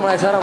Malaysia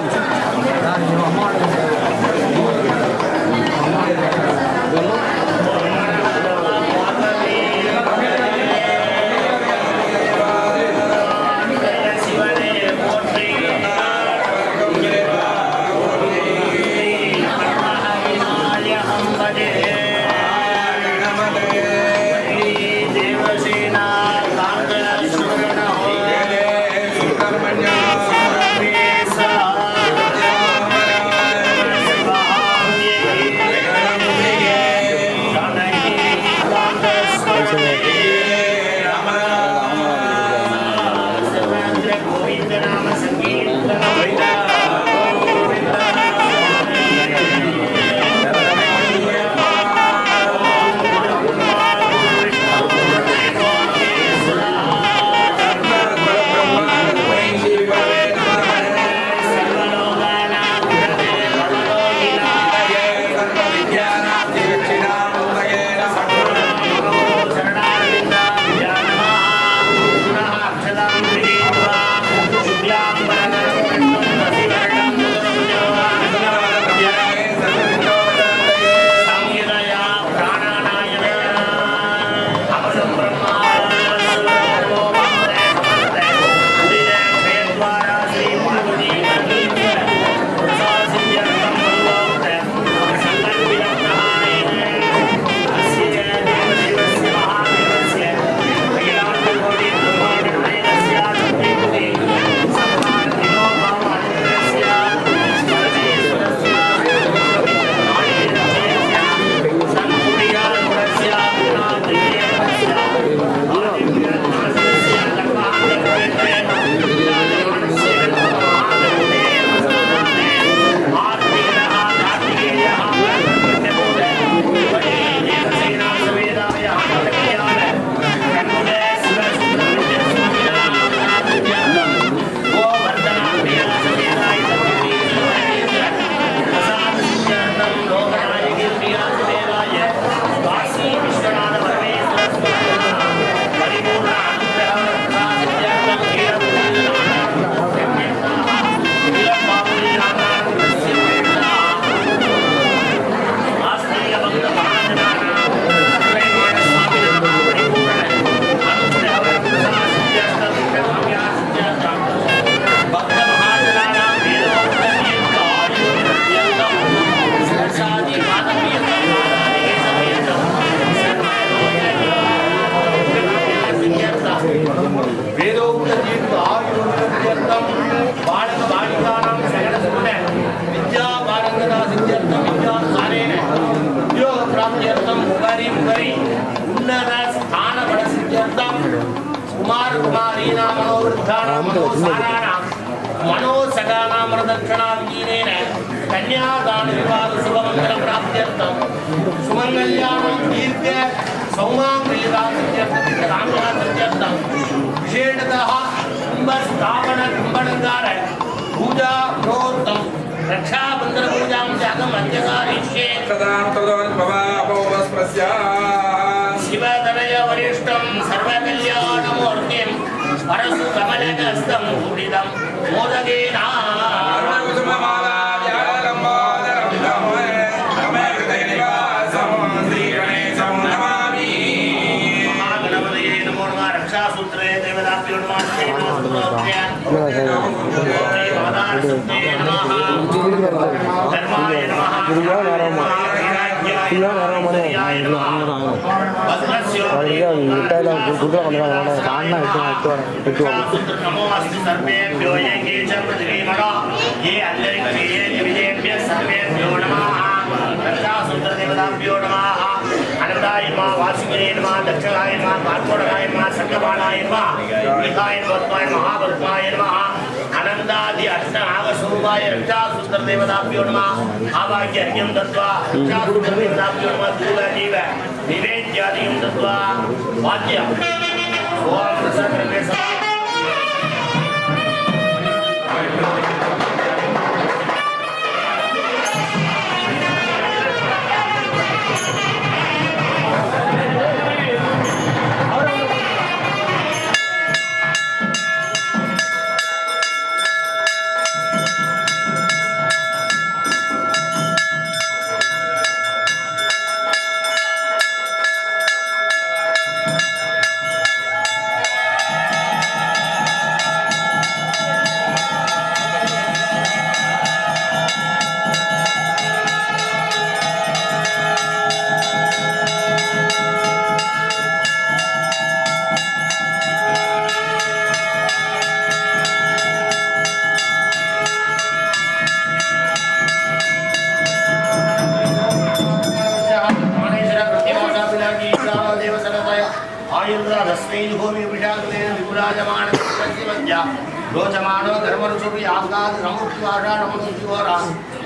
रोचमानो धर्मरुचुपि आकाश समुद्वारा नमोद्वारा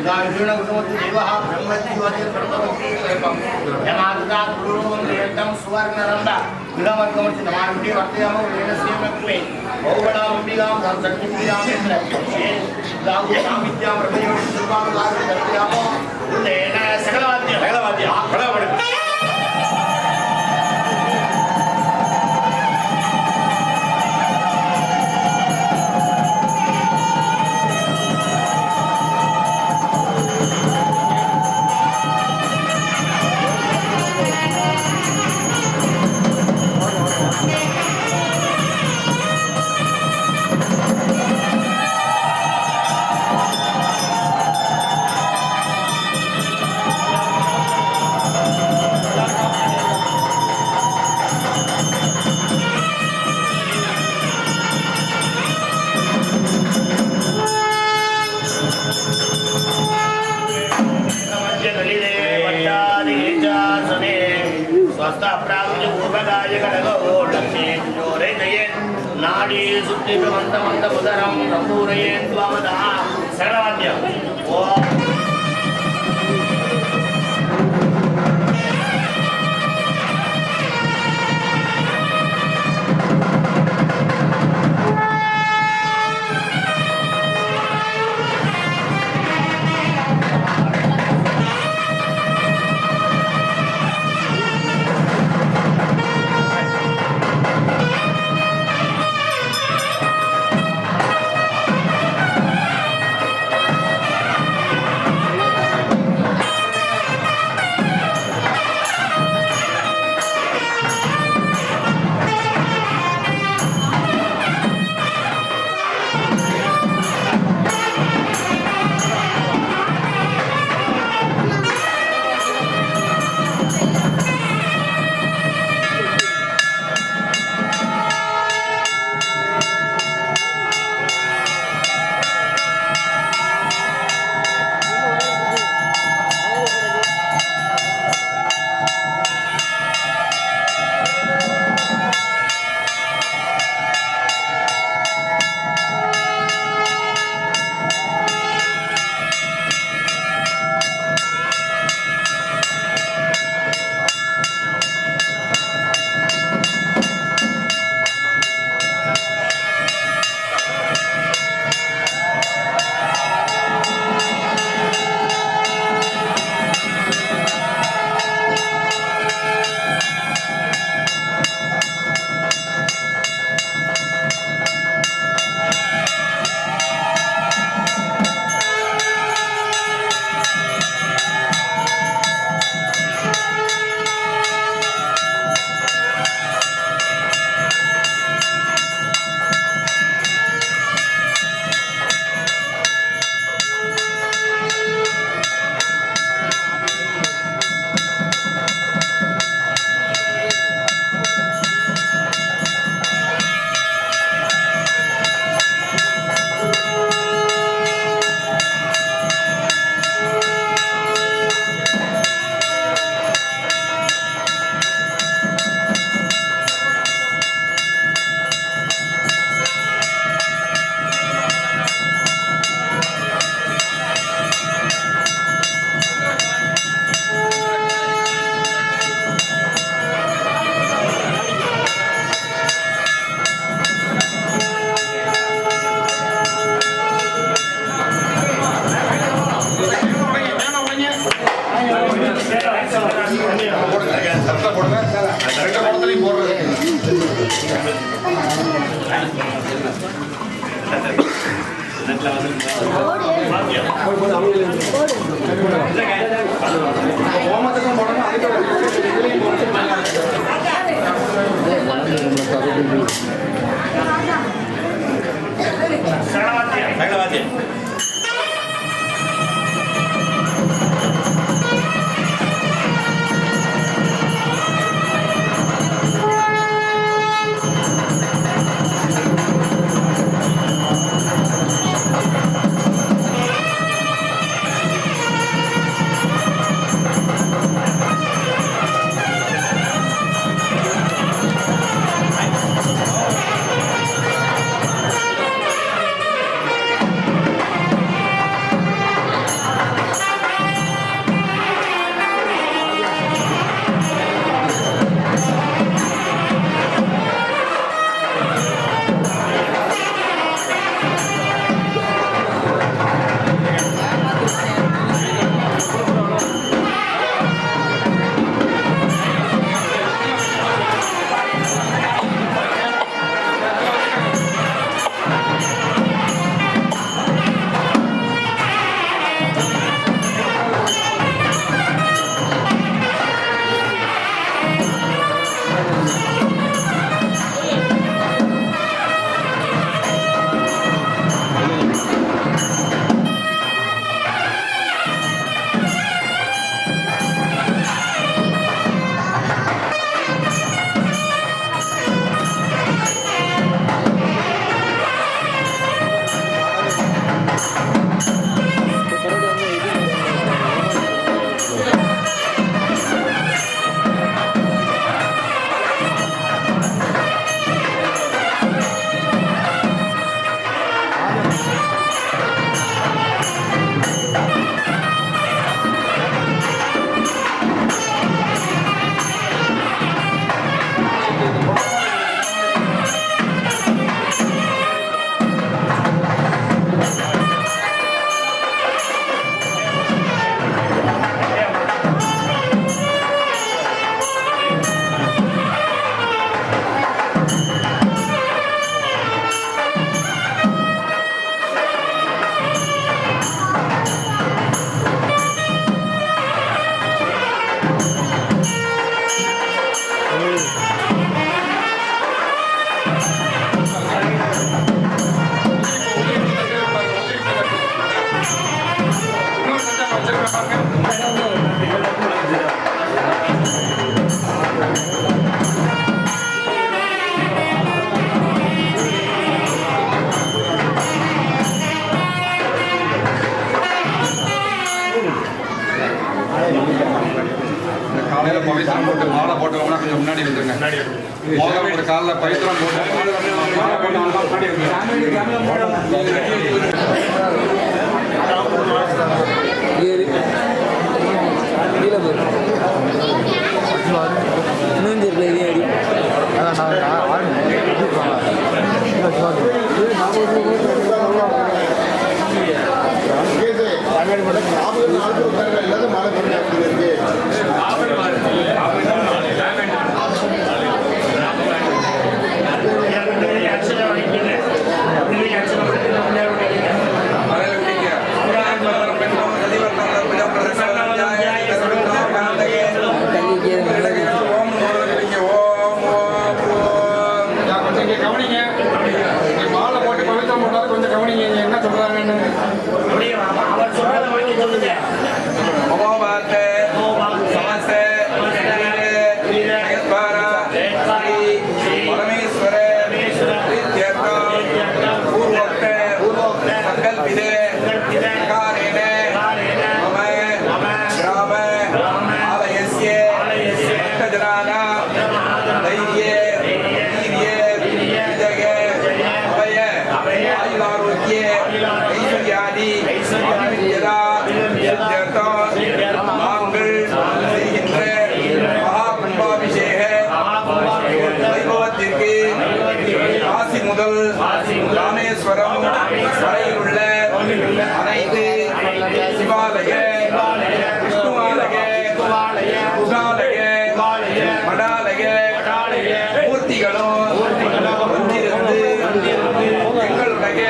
गाविषुण गुणवति देवः ब्रह्मज्योति ब्रह्मवति यमादता गुरुवन्द्रेतं सुवर्णरन्दा विलमत्कमति नमामि वर्तयामो वेदस्यमक्वे बहुबलाम्बिकां धर्मशक्तिं यत्र गावो विद्यां प्रभयों सुभागां वर्तयामो तेन सकलवाद्य नाड़ी सुत्ति मंद उदरम पूरयेन् त्वमदः सर्ववाद्यम् காலில் பவித்திரம் போட்டு மாலை போட்டவங்கன்னா கொஞ்சம் முன்னாடி வந்துருங்க. மோதிரம் ஒரு காலில் பவித்திரம் போட்டு மாலை போட்டவங்கன்னா முன்னாடி ராமேஸ்வரம் வரையிலுள்ள அனைத்து சிவாலய, விஷ்ணுவாலய, குஷாலய, மடாலய மூர்த்திகளும் வந்திருந்து எங்களுடைய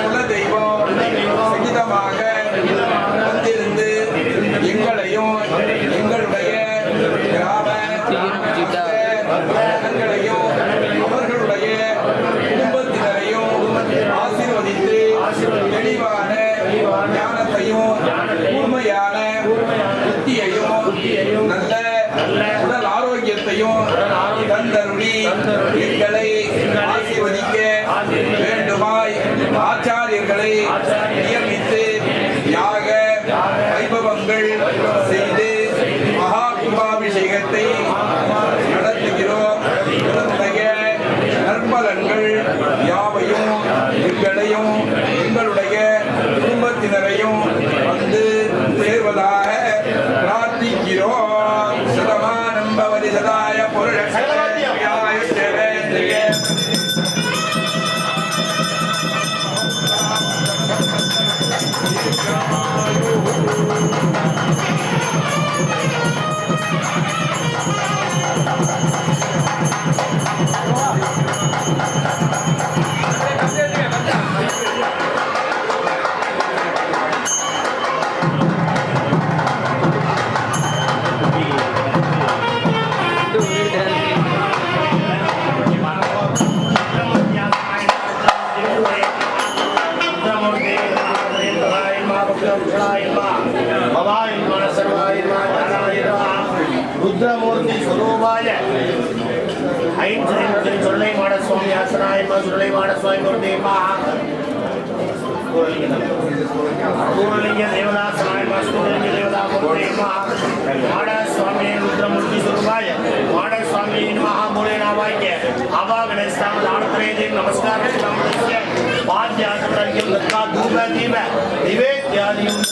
குலதெய்வம் சகிதமாக வந்திருந்து எங்களையும் எங்களுடைய கிராம ஜனங்களையும் அவர்களுடைய குடும்பத்தினரையும் ஆசீர்வதித்து தெளிவான ஞானத்தையும் கூர்மையான புத்தியையும் நல்ல உடல் ஆரோக்கியத்தையும் தந்தருளி எங்களை ஆசீர்வதிக்க வேண்டுமாய் ஆச்சாரியர்களை நியமித்து யாக வைபவங்கள் செய்து மகா கும்பாபிஷேகத்தை நடத்துகிறோம். நற்பலன்கள் யாவையும் எங்களையும் எங்களுடைய குடும்பத்தினரையும் வந்து சேர்வதாக பிரார்த்திக்கிறோம். சதமானம் பவதி சதாய பொருளாய தேவேந்திரிய ருத்ரமூர்த்தி ஸ்வரூபாய ஐந்து சொல்லை மாட சுவாமி ஆசனாயமா சுருளை மாட சுவாமி குருதேவா பூர்ணலிங்க தேவதாசனாயமா ஸ்தூலிங்க தேவதா குருதேவா மாட சுவாமி ருத்ரமூர்த்தி ஸ்வரூபாய மாட சுவாமி மகாமூலே நாமாய்ய அவாகணஸ்தான தானத்ரேதி நமஸ்காரம் நமஸ்ய பாத்யாசப்ரஜ்யம் தத்வா தூப தீப நிவேத்யாதியும்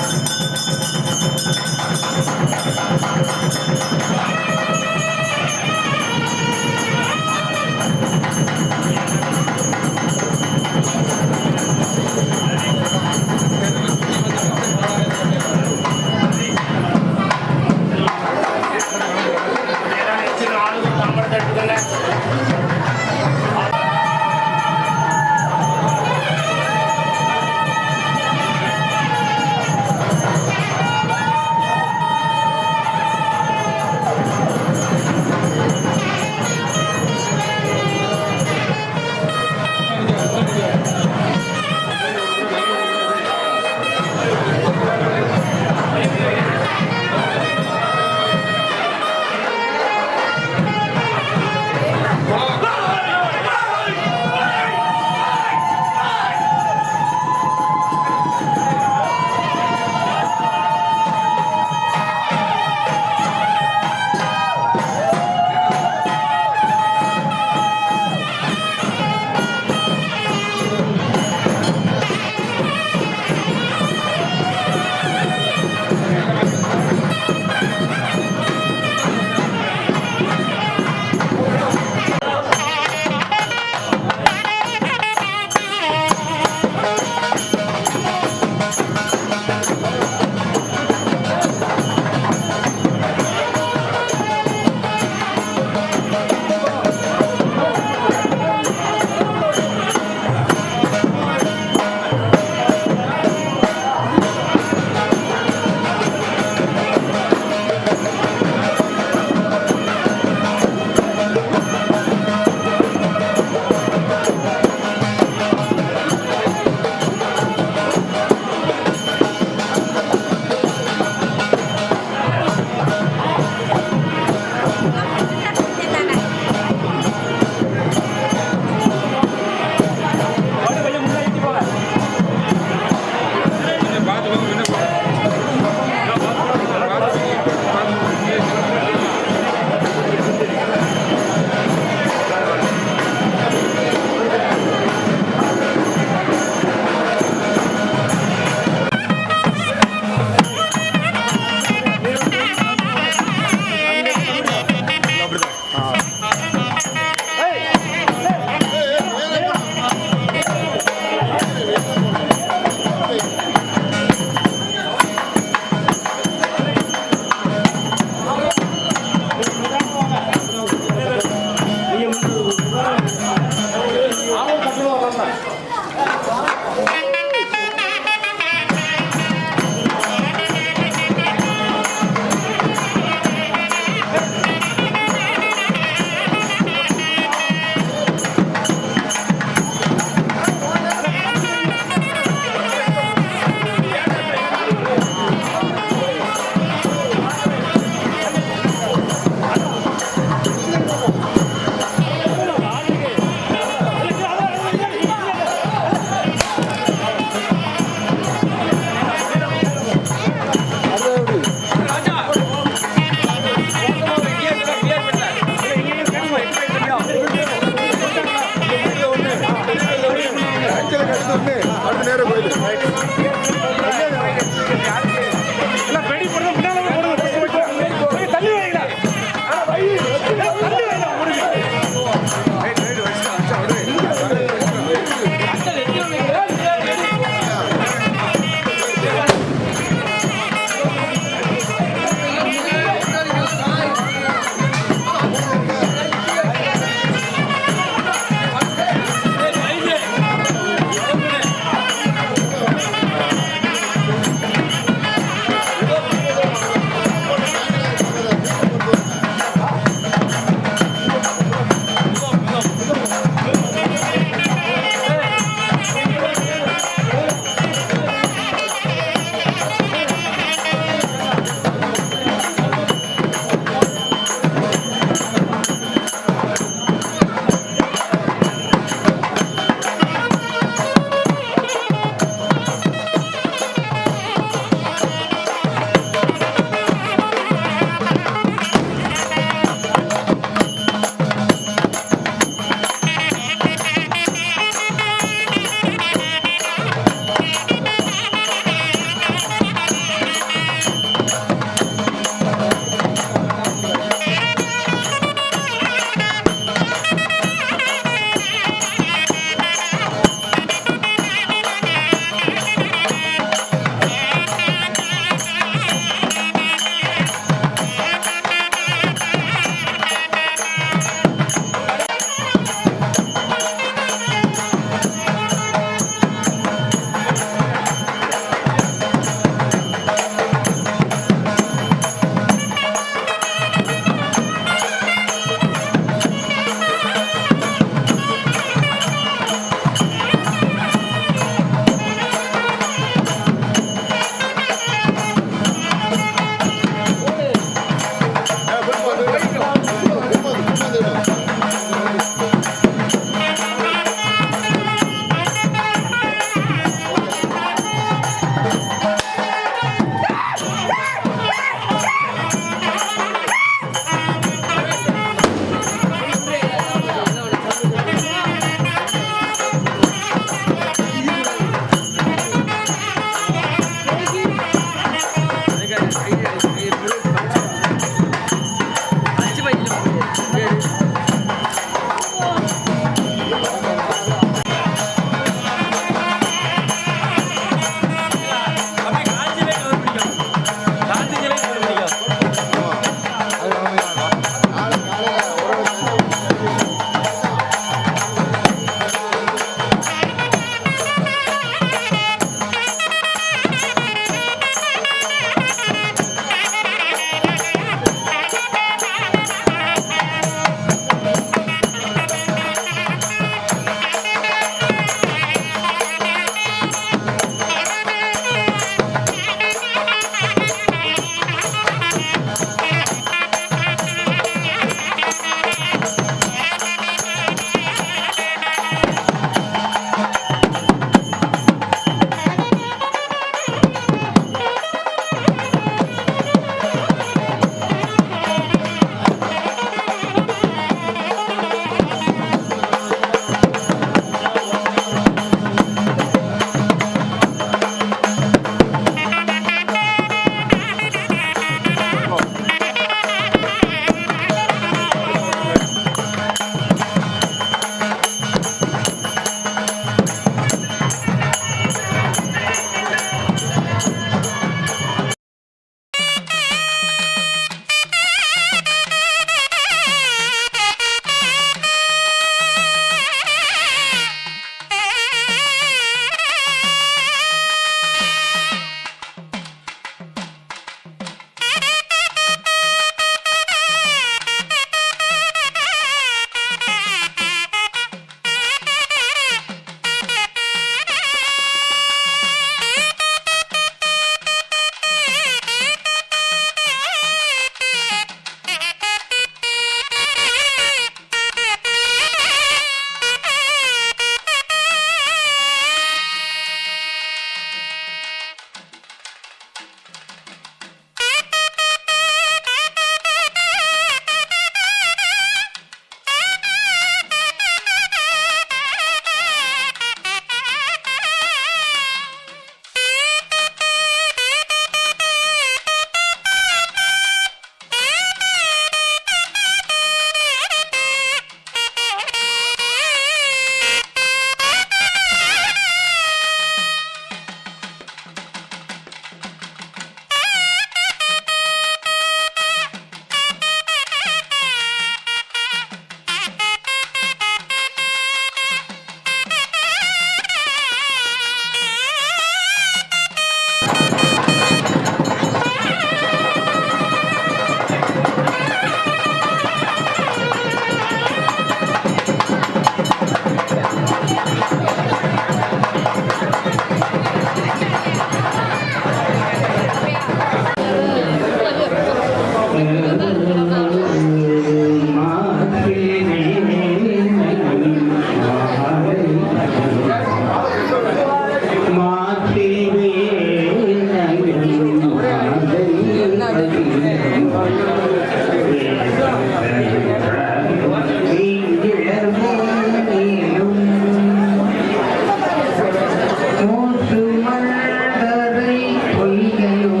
கரை பொய்கையும்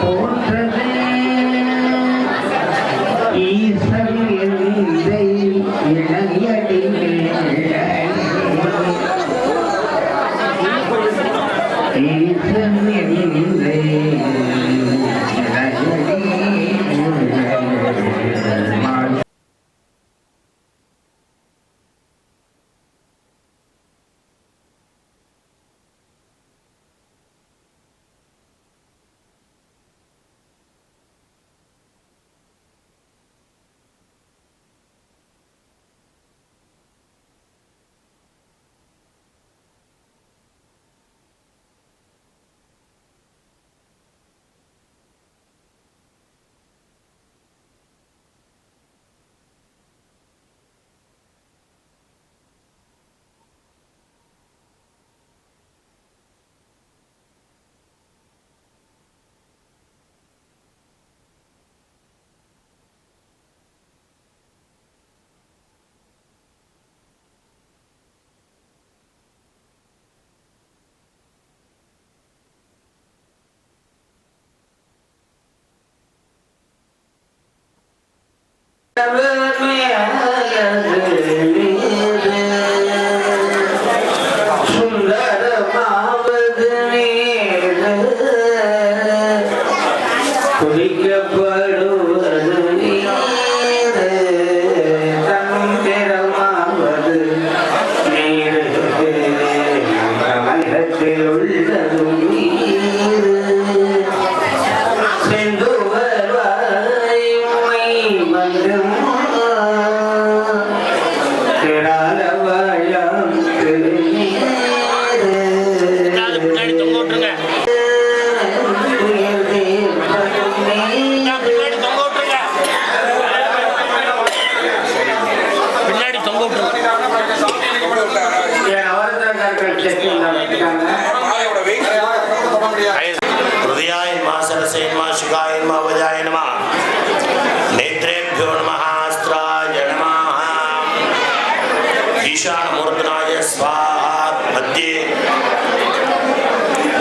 போன்றது ஈசன் எந்தை இளையடி ஈசன் எந்தை சுந்தரமாவது குடிக்கப்படுவது தந்திரமாவது நீர் கமலத்தில் உள்ளதும் செந்துவர் வாய்மை மன்றம் திராள வாழம் பின்னாடி தொங்க விட்டுருங்க. பின்னாடி தொங்க விட்டுருங்க. பின்னாடி தொங்க விட்டுருங்க. हृदयाय नमः सरसे नमः शिवाय नमः वजाय नमः नेत्रेभ्यो नमः अस्त्राय नमः ईशानमूर्तनाय स्वाहा मध्ये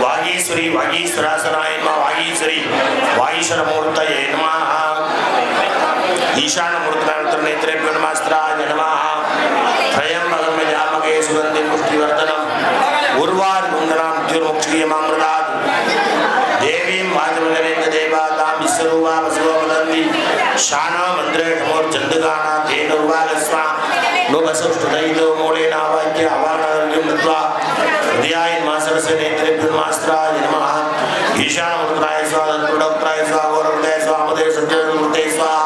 वागीश्वरी वागीश्वरासनाय नमः वागीश्वरी वागीश्वरमूर्तये नमः ईशानमूर्तनाय नेत्रेभ्यो नमः अस्त्राय नमः त्रयम्बकं यजामहे सुगन्धिं पुष्टिवर्धनम् उर्वारुकं ज्योतिर्मुक्षीयमामृतात् देवीं वाजमगनेन्द्र देवातां विश्वरूपा वसुवदन्ति शाना मन्त्रे नमोर्चन्दगाना तेन उर्वागस्वा लोभसुष्टुदैतो मूलेन वाक्य अवानर्यं दत्वा हृदयाय नमः सरसे नेत्रेभ्यो नमः अस्त्राय नमः ईशानमूर्तनाय स्वाहा तत्पुरुषोक्ताय स्वाहा गौरवताय स्वाहा मदे सत्यमूर्ते स्वाहा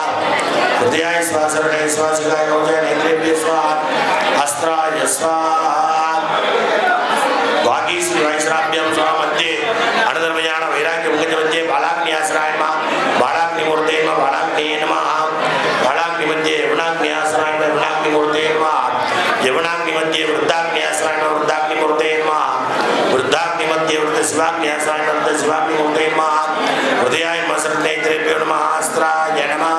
हृदयाय स्वाहा शरणे स्वाहा शिवाय नमः नेत्रेभ्यो स्वाहा अस्त्राय स्वाहा वागीश्वरी वागीश्वराभ्यां स्वाहा मध्ये अनधर्मज्ञान वैराग्य मुखज मध्ये बालाग्नि आश्रयाय नमः बालाग्नि मूर्ते नमः बालाग्नि नमः बालाग्नि मध्ये यवनाग्नि आश्रयाय नमः यवनाग्नि मूर्ते नमः यवनाग्नि मध्ये वृद्धाग्नि आश्रयाय नमः वृद्धाग्नि मूर्ते नमः वृद्धाग्नि मध्ये वृद्ध शिवाग्नि आश्रयाय नमः वृद्ध शिवाग्नि मूर्ते नमः हृदयाय नमः सर्वनेत्रेभ्यो नमः अस्त्राय नमः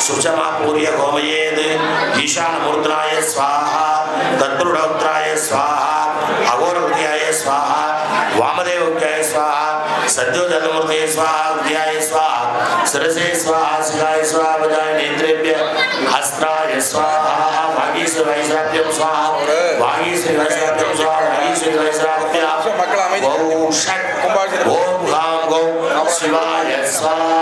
सुषमा पूर्य होमयेत् ईशानमूर्तनाय स्वाहा तत्पुरुषोक्ताय स्वाहा अघोरहृदयाय स्वाहा वामदेवोक्ताय स्वाहा सद्योजनमूर्ते स्वाहा हृदयाय स्वाहा सरसे स्वाहा शिवाय स्वाहा वजाय नेत्रेभ्य अस्त्राय स्वाहा वागीश्वरी वागीश्वराभ्यां स्वाहा वागीश्वरी वागीश्वराभ्यां स्वाहा वागीश्वरी वागीश्वराभ्यां ओम षट् ओम गां गौ शिवाय स्वाहा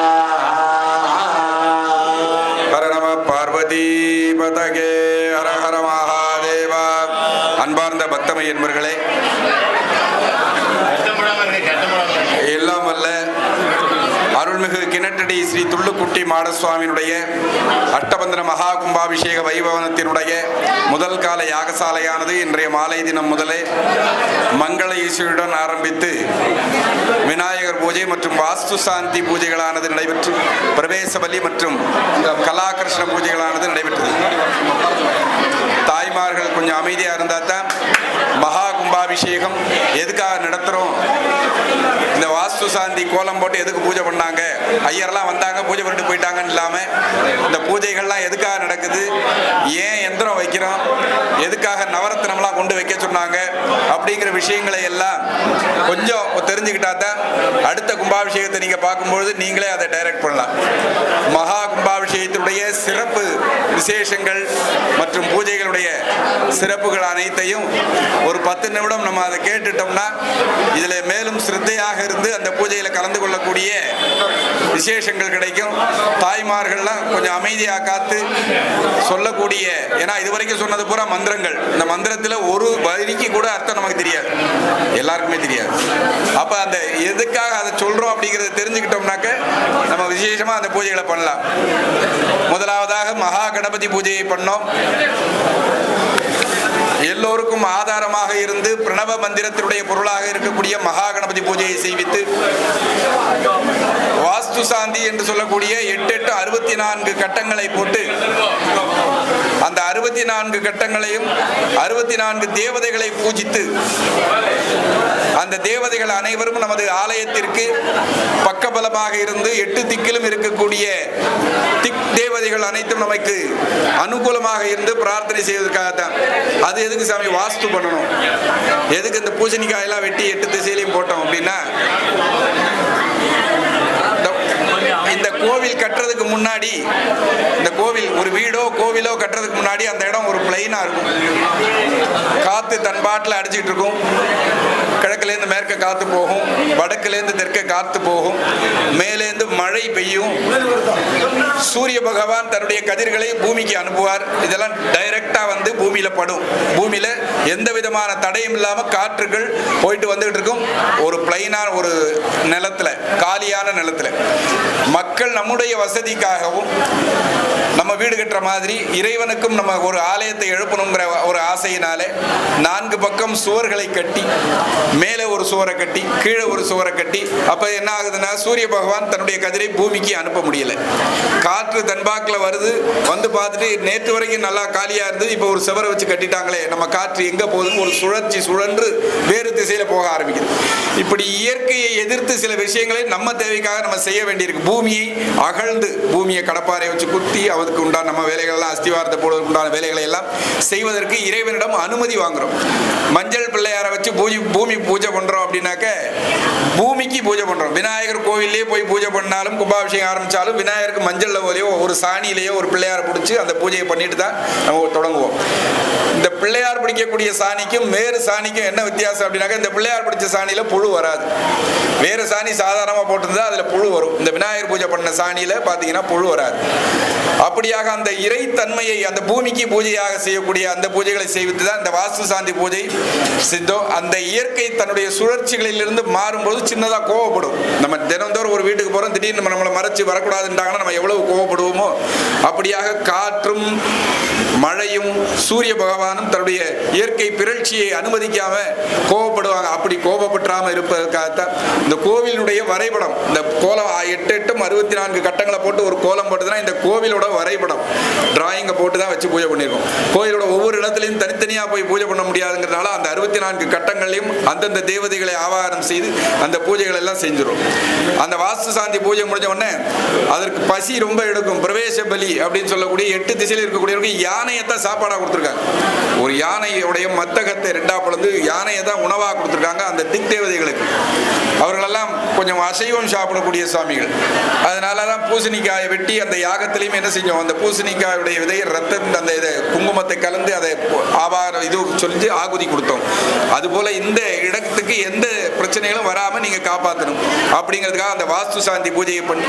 हर नम பார்வதி பதகே ஹர ஹர மகாதேவா. அன்பார்ந்த பக்தமை என்பர்களே, எல்லாம் வல்ல அருள்மிகு கிணற்றடி ஸ்ரீ துள்ளுக்குட்டி மாடசுவாமியினுடைய அஷ்டபந்தன மகா கும்பாபிஷேக வைபவனத்தினுடைய முதல் கால யாகசாலையானது இன்றைய மாலை தினம் முதலே மங்கள ஈஸ்வரியுடன் ஆரம்பித்து விநாயகர் பூஜை மற்றும் வாஸ்து சாந்தி பூஜைகளானது நடைபெற்று பிரவேச பலி மற்றும் கலாகிருஷ்ண பூஜைகளானது நடைபெற்றது. தாய்மார்கள் கொஞ்சம் அமைதியாக இருந்தால் தான் மகா கும்பாபிஷேகம் எதுக்காக நடத்துகிறோம், இந்த வாஸ்து சாந்தி கோலம் போட்டு எதுக்கு பூஜை பண்ணாங்க, ஐயர்லாம் வந்தாங்க பூஜை பண்ணிட்டு போயிட்டாங்கன்னு இல்லாமல் இந்த பூஜைகள்லாம் எதுக்காக நடக்குது, ஏன் எந்திரம் வைக்கிறோம், எதுக்காக நவரத்னம்லாம் கொண்டு வைக்க சொன்னாங்க அப்படிங்கிற விஷயங்களை எல்லாம் கொஞ்சம் தெரிஞ்சுக்கிட்டா தான் அடுத்த கும்பாபிஷேகத்தை நீங்கள் பார்க்கும்பொழுது நீங்களே அதை டைரக்ட் பண்ணலாம். மகா கும்பாபிஷேகத்தினுடைய சிறப்பு விசேஷங்கள் மற்றும் பூஜைகளுடைய சிறப்புகள் அனைத்தையும் ஒரு 10 நிமிடம் நம்ம அதை கேட்டுட்டோம்னா இதில் மேலும் சிரத்தையாக இருந்து அந்த பூஜையில் கலந்து கொள்ளக்கூடிய விசேஷங்கள் கிடைக்கும். தாய்மார்கள்லாம் கொஞ்சம் அமைதியாக காத்து சொல்லக்கூடிய, ஏன்னா இதுவரைக்கும் சொன்னது பூரா மந்திரங்கள், இந்த மந்திரத்தில் ஒரு வரிக்கு கூட அர்த்தம் நமக்கு தெரியாது, எல்லாருக்குமே தெரியாது. அப்போ அந்த எதுக்காக அதை சொல்கிறோம் அப்படிங்கிறத தெரிஞ்சுக்கிட்டோம்னாக்க நம்ம விசேஷமாக அந்த பூஜைகளை பண்ணலாம். முதலாவதாக மகா கணபதி பூஜையை பண்ணோம். எல்லோருக்கும் ஆதாரமாக இருந்து பிரணவ மந்திரத்தினுடைய பொருளாக இருக்கக்கூடிய மகா கணபதி பூஜையை செய்வித்து வாஸ்து சாந்தி என்று சொல்லக்கூடிய 8 64 கட்டங்களை போட்டு அந்த 64 கட்டங்களையும் 64 தேவதைகளை பூஜித்து அந்த தேவதைகள் அனைவரும் நமது ஆலயத்திற்கு பக்கபலமாக இருந்து 8 திக்கிலும் இருக்கக்கூடிய திக் தேவதைகள் அனைத்தும் நமக்கு அனுகூலமாக இருந்து பிரார்த்தனை செய்வதற்காகத்தான். அது எதுக்கு சாமி வாஸ்து பண்ணணும், எதுக்கு இந்த பூசணிக்காயெல்லாம் வெட்டி 8 திசையிலையும் போட்டோம் அப்படின்னா, இந்த கோவில் கட்டுறதுக்கு முன்னாடி, இந்த கோவில் ஒரு வீடோ கோவிலோ கட்டுறதுக்கு முன்னாடி அந்த இடம் ஒரு பிளைனா இருக்கும். காத்து தன் பாட்டில் அடிச்சுட்டு இருக்கும். கிழக்குலேருந்து மேற்க காத்து போகும், வடக்குலேருந்து தெற்க காத்து போகும், மேலேருந்து மழை பெய்யும், சூரிய பகவான் தன்னுடைய கதிர்களை பூமிக்கு அனுப்புவார். இதெல்லாம் டைரக்டா வந்து பூமியில படும். பூமியில எந்த விதமான தடையும் இல்லாம காற்றுகள் போயிட்டு வந்துட்டு இருக்கும். ஒரு பிளைனான ஒரு நிலத்துல, காலியான நிலத்துல மக்கள் நம்முடைய வசதிக்காகவும் நம்ம வீடு கட்டுற மாதிரி இறைவனுக்கும் நம்ம ஒரு ஆலயத்தை எழுப்பணுங்கிற ஒரு ஆசையினாலே 4 பக்கம் சுவர்களை கட்டி, மேலே ஒரு சுவரை கட்டி கீழே ஒரு சுவரை கட்டி, அப்ப என்ன ஆகுதுன்னா சூரிய பகவான் தன்னுடைய கதிரை பூமிக்கு அனுப்ப முடியல. காற்று தன்பாக்கில் வருது, வந்து பார்த்துட்டு நேற்று வரைக்கும் நல்லா காலியா இருந்தது, இப்போ ஒரு சுவரை வச்சு கட்டிட்டாங்களே, நம்ம காற்று எங்க போகுதுன்னு ஒரு சுழற்சி சுழன்று வேறு திசையில போக ஆரம்பிக்குது. இப்படி இயற்கையை எதிர்த்து சில விஷயங்களை நம்ம தேவைக்காக நம்ம செய்ய வேண்டியிருக்கு. பூமியை அகழ்ந்து, பூமியை கடப்பாறை வச்சு குத்தி அதுக்கு உண்டான நம்ம வேலைகள் எல்லாம், அஸ்திவாரத்தை போடுவதற்கு உண்டான வேலைகளை எல்லாம் செய்வதற்கு இறைவனிடம் அனுமதி வாங்குறோம். மஞ்சள் பிள்ளையாரை வச்சு பூமி பூஜை பண்றோம் அப்படின்னாக்க பூமிக்கு பூஜை பண்றோம். விநாயகர் கோவிலே போய் பூஜை பண்ணாலும், கும்பாபிஷேகம் ஆரம்பிச்சாலும் விநாயகருக்கு மஞ்சள்ல போலையோ ஒரு சாணியிலேயோ ஒரு பிள்ளையாரை பிடிச்சி அந்த பூஜையை பண்ணிட்டு தான் நம்ம தொடங்குவோம். இந்த பிள்ளையார் பிடிக்கக்கூடிய சாணிக்கும் வேறு சாணிக்கும் என்ன வித்தியாசம் அப்படின்னாக்க, இந்த பிள்ளையார் பிடிச்ச சாணியில புழு வராது. வேறு சாணி சாதாரணமாக போட்டிருந்தா அதுல புழு வரும். இந்த விநாயகர் பூஜை பண்ண சாணியில பாத்தீங்கன்னா புழு வராது. அப்படியாக அந்த இறைத்தன்மையை அந்த பூமிக்கு பூஜையாக செய்யக்கூடிய அந்த பூஜைகளை செய்வித்து தான் இந்த வாஸ்து சாந்தி பூஜை சித்தோ. அந்த இயற்கை தன்னுடைய சுழற்சிகளில் இருந்து மாறும்போது சின்னதாக கோவப்படும். நம்ம தினந்தோறும் ஒரு வீட்டுக்கு போறோம், திடீர்னு நம்மளை மறைச்சு வரக்கூடாதுன்றாங்கன்னா நம்ம எவ்வளவு கோவப்படுவோமோ, அப்படியாக காற்றும் மழையும் சூரிய பகவானும் தன்னுடைய இயற்கை பிறழ்ச்சியை அனுமதிக்காம கோவப்படுவாங்க. அப்படி கோபப்பற்றாம இருப்பதற்காகத்தான் இந்த கோவிலுடைய வரைபடம், இந்த கோலம் 8 64 கட்டங்களை போட்டு ஒரு கோலம் போட்டுதுன்னா இந்த கோவிலோட வரைபடம் டிராயிங்கை போட்டு தான் வச்சு பூஜை பண்ணியிருக்கோம். கோயிலோட ஒவ்வொரு இடத்துலையும் தனித்தனியாக போய் பூஜை பண்ண முடியாதுங்கிறதுனால அந்த 64 கட்டங்களையும் அந்தந்த தேவதைகளை ஆவாகனம் செய்து அந்த பூஜைகள் எல்லாம் செஞ்சிடும். அந்த வாஸ்து சாந்தி பூஜை முடிஞ்ச உடனே அதற்கு பசி ரொம்ப எடுக்கும். பிரவேச பலி அப்படின்னு சொல்லக்கூடிய 8 திசையில் இருக்கக்கூடியவருக்கு யானையத்தான் சாப்பாடாக கொடுத்துருக்காங்க. ஒரு யானையுடைய மத்தகத்தை 2ஆ பிளந்து யானையை தான் உணவாக கொடுத்துருக்காங்க அந்த திக் தேவதைகளுக்கு. அவர்களெல்லாம் கொஞ்சம் அசைவம் சாப்பிடக்கூடிய சுவாமிகள். அதனால தான் பூசணிக்காயை வெட்டி அந்த யாகத்திலையும் என்ன செஞ்சோம், அந்த பூசணிக்காயுடைய விதையை ரத்தம் அந்த இதை குங்குமத்தை கலந்து அதை ஆபாரம் இது சொல்லி ஆகுதி கொடுத்தோம். அதுபோல இந்த இடத்துக்கு எந்த பிரச்சனைகளும் வராமல் நீங்கள் காப்பாற்றணும் அப்படிங்கிறதுக்காக அந்த வாஸ்து சாந்தி பூஜையை பண்ணி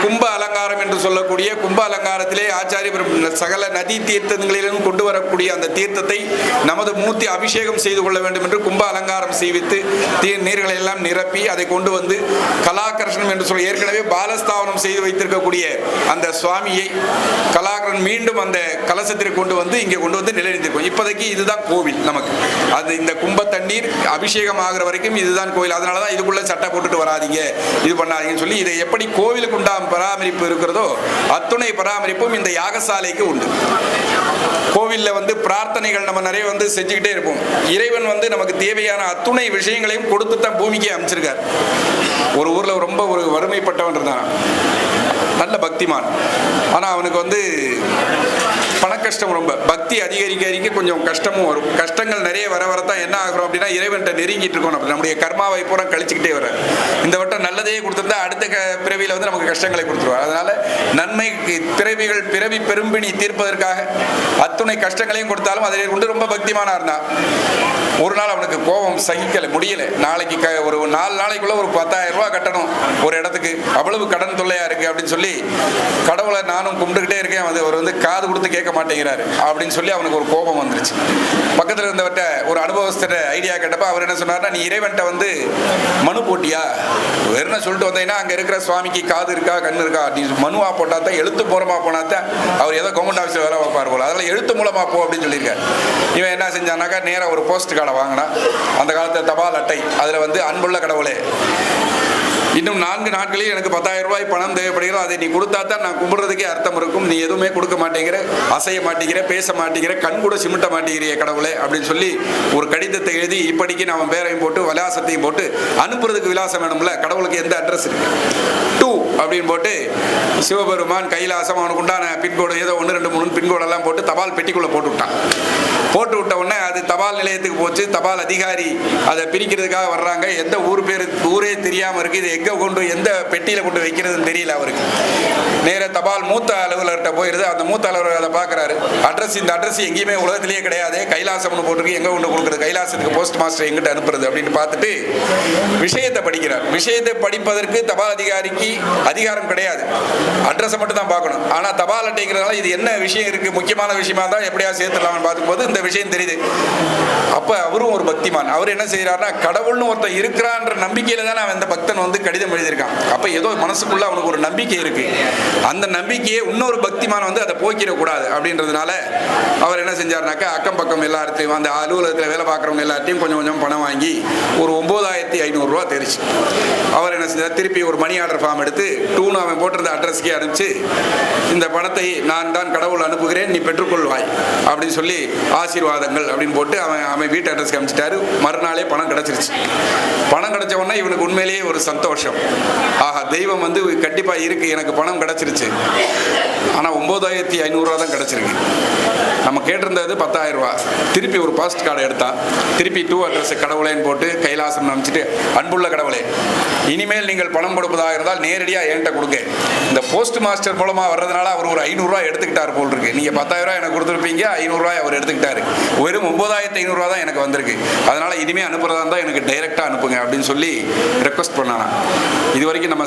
கும்ப அலங்காரம் என்று சொல்லக்கூடிய கும்ப அலங்காரத்திலே ஆச்சாரிய சகல நதி தீர்த்தங்களிலும் கொண்டு வரக்கூடிய அந்த தீர்த்தத்தை நமது மூர்த்தி அபிஷேகம் செய்து கொள்ள வேண்டும் என்று கும்ப அலங்காரம் செய்வித்து நீர்களை எல்லாம் நிரப்பி அதை கொண்டு வந்து கலாகர்ஷணம் என்று சொல்லி ஏற்கனவே பாலஸ்தாபனம் செய்து வைத்திருக்கக்கூடிய அந்த சுவாமியை கலாகரன் மீண்டும் அந்த கலசத்திற்கு கொண்டு வந்து இங்கே கொண்டு வந்து நிலைநிறுத்திருக்கும். இப்போதைக்கு இதுதான் கோவில் நமக்கு. அது இந்த கும்ப தண்ணீர் அபிஷேகம் ஆகிற வரைக்கும் இதுதான் கோவில். அதனால தான் இதுக்குள்ளே சட்டை போட்டுட்டு வராதிங்க, இது பண்ணாதீங்கன்னு சொல்லி இதை எப்படி கோவிலுக்கு உண்டான பராமரிப்பு இருக்கிறதோ அத்துணை பராமரிப்பும் இந்த யாகசாலைக்கு உண்டு. கோவிலில் வந்து பிரார்த்தனைகள் நம்ம நிறைய வந்து செஞ்சுக்கிட்டே இருப்போம். இறைவன் வந்து நமக்கு தேவையான அத்துணை விஷயங்களையும் கொடுத்து தான் பூமிக்கு அமைச்சிருக்கார். ஒரு ஊரில் ரொம்ப ஒரு வறுமைப்பட்டவன் இருந்தான், நல்ல பக்திமான். ஆனால் அவனுக்கு வந்து பண கஷ்டம், ரொம்ப பக்தி அதிகரிக்க கொஞ்சம் கஷ்டமும் வரும். கஷ்டங்கள் நிறைய வர வரத்தான் என்ன ஆகிறோம் அப்படின்னா இறைவன்கிட்ட நெருங்கிட்டு இருக்கோம். அப்படி நம்முடைய கர்மாவை பூரா கழிச்சுக்கிட்டே வர இந்த வட்டம் நல்லதே கொடுத்துருந்தா அடுத்த பிறவியில் வந்து நமக்கு கஷ்டங்களை கொடுத்துருவார். அதனால நன்மை பிறவிகள் பிறவி பெரும்பிணி தீர்ப்பதற்காக அத்துணை கஷ்டங்களையும் கொடுத்தாலும் அதை கொண்டு ரொம்ப பக்திமானா இருந்தான். ஒரு நாள் அவனுக்கு கோபம் சகிக்கலை, முடியலை. நாளைக்கு ஒரு 4 நாளைக்குள்ள ஒரு 10,000 ரூபா கட்டணும் ஒரு இடத்துக்கு, அவ்வளவு கடன் தொல்லையா இருக்கு அப்படின்னு சொல்லி கடவுளை நானும் கும்பிட்டுக்கிட்டே இருக்கேன், அவர் வந்து காது கொடுத்து கேட்க மாட்டேங்கிறாரு அப்படின்னு சொல்லி அவனுக்கு ஒரு கோபம் வந்துருச்சு. பக்கத்தில் இருந்தவர்கிட்ட ஒரு அனுபவஸ்தர ஐடியா கேட்டப்ப அவர் என்ன சொன்னார்னா, நீ இறைவன்ட்ட வந்து மனு போட்டியா, வேறுனா சொல்லிட்டு வந்தீங்கன்னா அங்கே இருக்கிற சுவாமிக்கு காது இருக்கா கண்ணு இருக்கா அப்படின்னு மனுவா போட்டா தான், எழுத்து மூலமா போனா தான் அவர் ஏதோ கவர்மெண்ட் ஆஃபீஸில் வேலை வைப்பார் போல, அதனால எழுத்து மூலமா போ அப்படின்னு சொல்லியிருக்காரு. இவன் என்ன செஞ்சானாக்கா நேராக ஒரு போஸ்ட் கார்டை வாங்கினா, அந்த காலத்தில் தபால் அட்டை, அதில் வந்து அன்புள்ள கடவுளே இன்னும் 4 நாட்களில் எனக்கு 10,000 ரூபாய் பணம் தேவைப்படுகிறது, அதை நீ கொடுத்தா தான் நான் கும்பிட்றதுக்கே அர்த்தம் இருக்கும், நீ எதுவுமே கொடுக்க மாட்டேங்கிற, அசைய மாட்டேங்கிற, பேச மாட்டேங்கிற, கண் கூட சிமிட்ட மாட்டேங்கிறிய கடவுளே அப்படின்னு சொல்லி ஒரு கடிதத்தை எழுதி இப்படிக்கு நான் பேரையும் போட்டு விலாசத்தையும் போட்டு அனுப்புறதுக்கு விலாசம் வேணும்ல, கடவுளுக்கு எந்த அட்ரஸ் இருக்கு 2 அப்படின்னு போட்டு சிவபெருமான் கைலாசம் அவனுக்கு உண்டான பின்கோடு ஏதோ 1 2 3 பின்கோடெல்லாம் போட்டு தபால் பெட்டிக்குள்ளே போட்டு விட்டான். போட்டு விட்ட உடனே அது தபால் நிலையத்துக்கு போச்சு. தபால் அதிகாரி அதை பிரிக்கிறதுக்காக வர்றாங்க. எந்த ஊரே தெரியாமல் இருக்கு, இது எங்கே கொண்டு எந்த பெட்டியில் கொண்டு வைக்கிறதுன்னு தெரியல அவருக்கு. நேர தபால் மூத்த அலுவலர்கிட்ட போயிருது. அந்த மூத்த அலுவலர் அதை பார்க்குறாரு. இந்த அட்ரஸ் எங்கேயுமே உலகத்திலேயே கிடையாது, கைலாசம்னு போட்டிருக்கு, எங்கே கொண்டு கொடுக்குறது, கைலாசத்துக்கு போஸ்ட் மாஸ்டர் எங்கிட்ட அனுப்புறது அப்படின்னு பார்த்துட்டு விஷயத்தை படிக்கிறார். விஷயத்தை படிப்பதற்கு தபால் அதிகாரிக்கு அதிகாரம் கிடையாது, அட்ரஸை மட்டும் தான் பார்க்கணும். ஆனால் தபால் அட்டைங்கிறதுனால இது என்ன விஷயம் இருக்குது, முக்கியமான விஷயமா தான் எப்படியா சேர்த்துடலாம்னு பார்க்கும்போது இந்த விஷயம் தெரியுது. அப்போ அவரும் ஒரு பக்திமான். அவர் என்ன செய்யறாருன்னா, கடவுள்னு ஒருத்தர் இருக்கிறான்ற நம்பிக்கையில தான் அவன் அந்த பக்தன் வந்து கடிதம் எழுதியிருக்கான். அப்போ ஏதோ மனசுக்குள்ள அவனுக்கு ஒரு நம்பிக்கை இருக்கு. அந்த நம்பிக்கையை இன்னொரு பக்திமான் வந்து அதை போக்கிடக்கூடாது அப்படின்றதுனால அவர் என்ன செஞ்சாருனாக்கா, அக்கம் பக்கம் எல்லாத்தையும் அந்த அலுவலகத்தில் வேலை பார்க்குறவங்க எல்லாத்தையும் கொஞ்சம் கொஞ்சம் பணம் வாங்கி ஒரு 9,500 ரூபா தெரிச்சு. அவர் என்ன செஞ்சார், திருப்பி ஒரு மணி ஆர்டர் ஃபார்ம் எடுத்து 2 அவன் போட்டிருந்த அட்ரஸ்க்கே அனுப்பிச்சு, இந்த பணத்தை நான் தான் கடவுள் அனுப்புகிறேன், நீ பெற்றுக்கொள்வாய் அப்படின்னு சொல்லி ஆசீர்வாதங்கள் அப்படின்னு போட்டு அவன் வீட்டு அட்ரஸ்க்கு அனுப்பிச்சிட்டாரு. மறுநாளே பணம் கிடைச்சிருச்சு. பணம் கிடைச்ச உடனே இவனுக்கு உண்மையிலேயே ஒரு சந்தோஷம். ஆஹா, தெய்வம் வந்து கண்டிப்பா இருக்கு, எனக்கு பணம் கிடைச்சிருச்சு. ஆனா 9,500 ரூபா தான் கிடைச்சிருக்கு. நம்ம கேட்டிருந்தது 10,000 ரூபா. திருப்பி ஒரு போஸ்ட் கார்டை எடுத்தான். திருப்பி 2 அட்ரஸ் கடவுளேன்னு போட்டு கைலாசம் அனுப்பிச்சிட்டு, அன்புள்ள கடவுளே, இனிமேல் நீங்கள் பணம் கொடுப்பதாக இருந்தால் நேரடியாக என்கிட்ட கொடுங்க. இந்த போஸ்ட் மாஸ்டர் மூலமா வர்றதுனால அவர் ஒரு 500 ரூபா எடுத்துக்கிட்டார் போல் இருக்கு. நீங்க 10,000 ரூபாய் எனக்கு கொடுத்துருப்பீங்க, 500 ரூபாய் அவர் எடுத்துக்கிட்டாரு. வெறும் 9,500 ரூபா தான் எனக்கு வந்திருக்கு. அதனால இனிமே அனுப்புறதா இருந்தால் எனக்கு டைரக்டா அனுப்புங்க அப்படின்னு சொல்லி ரெக்வஸ்ட் பண்ணானா. இது வரைக்கும் நம்ம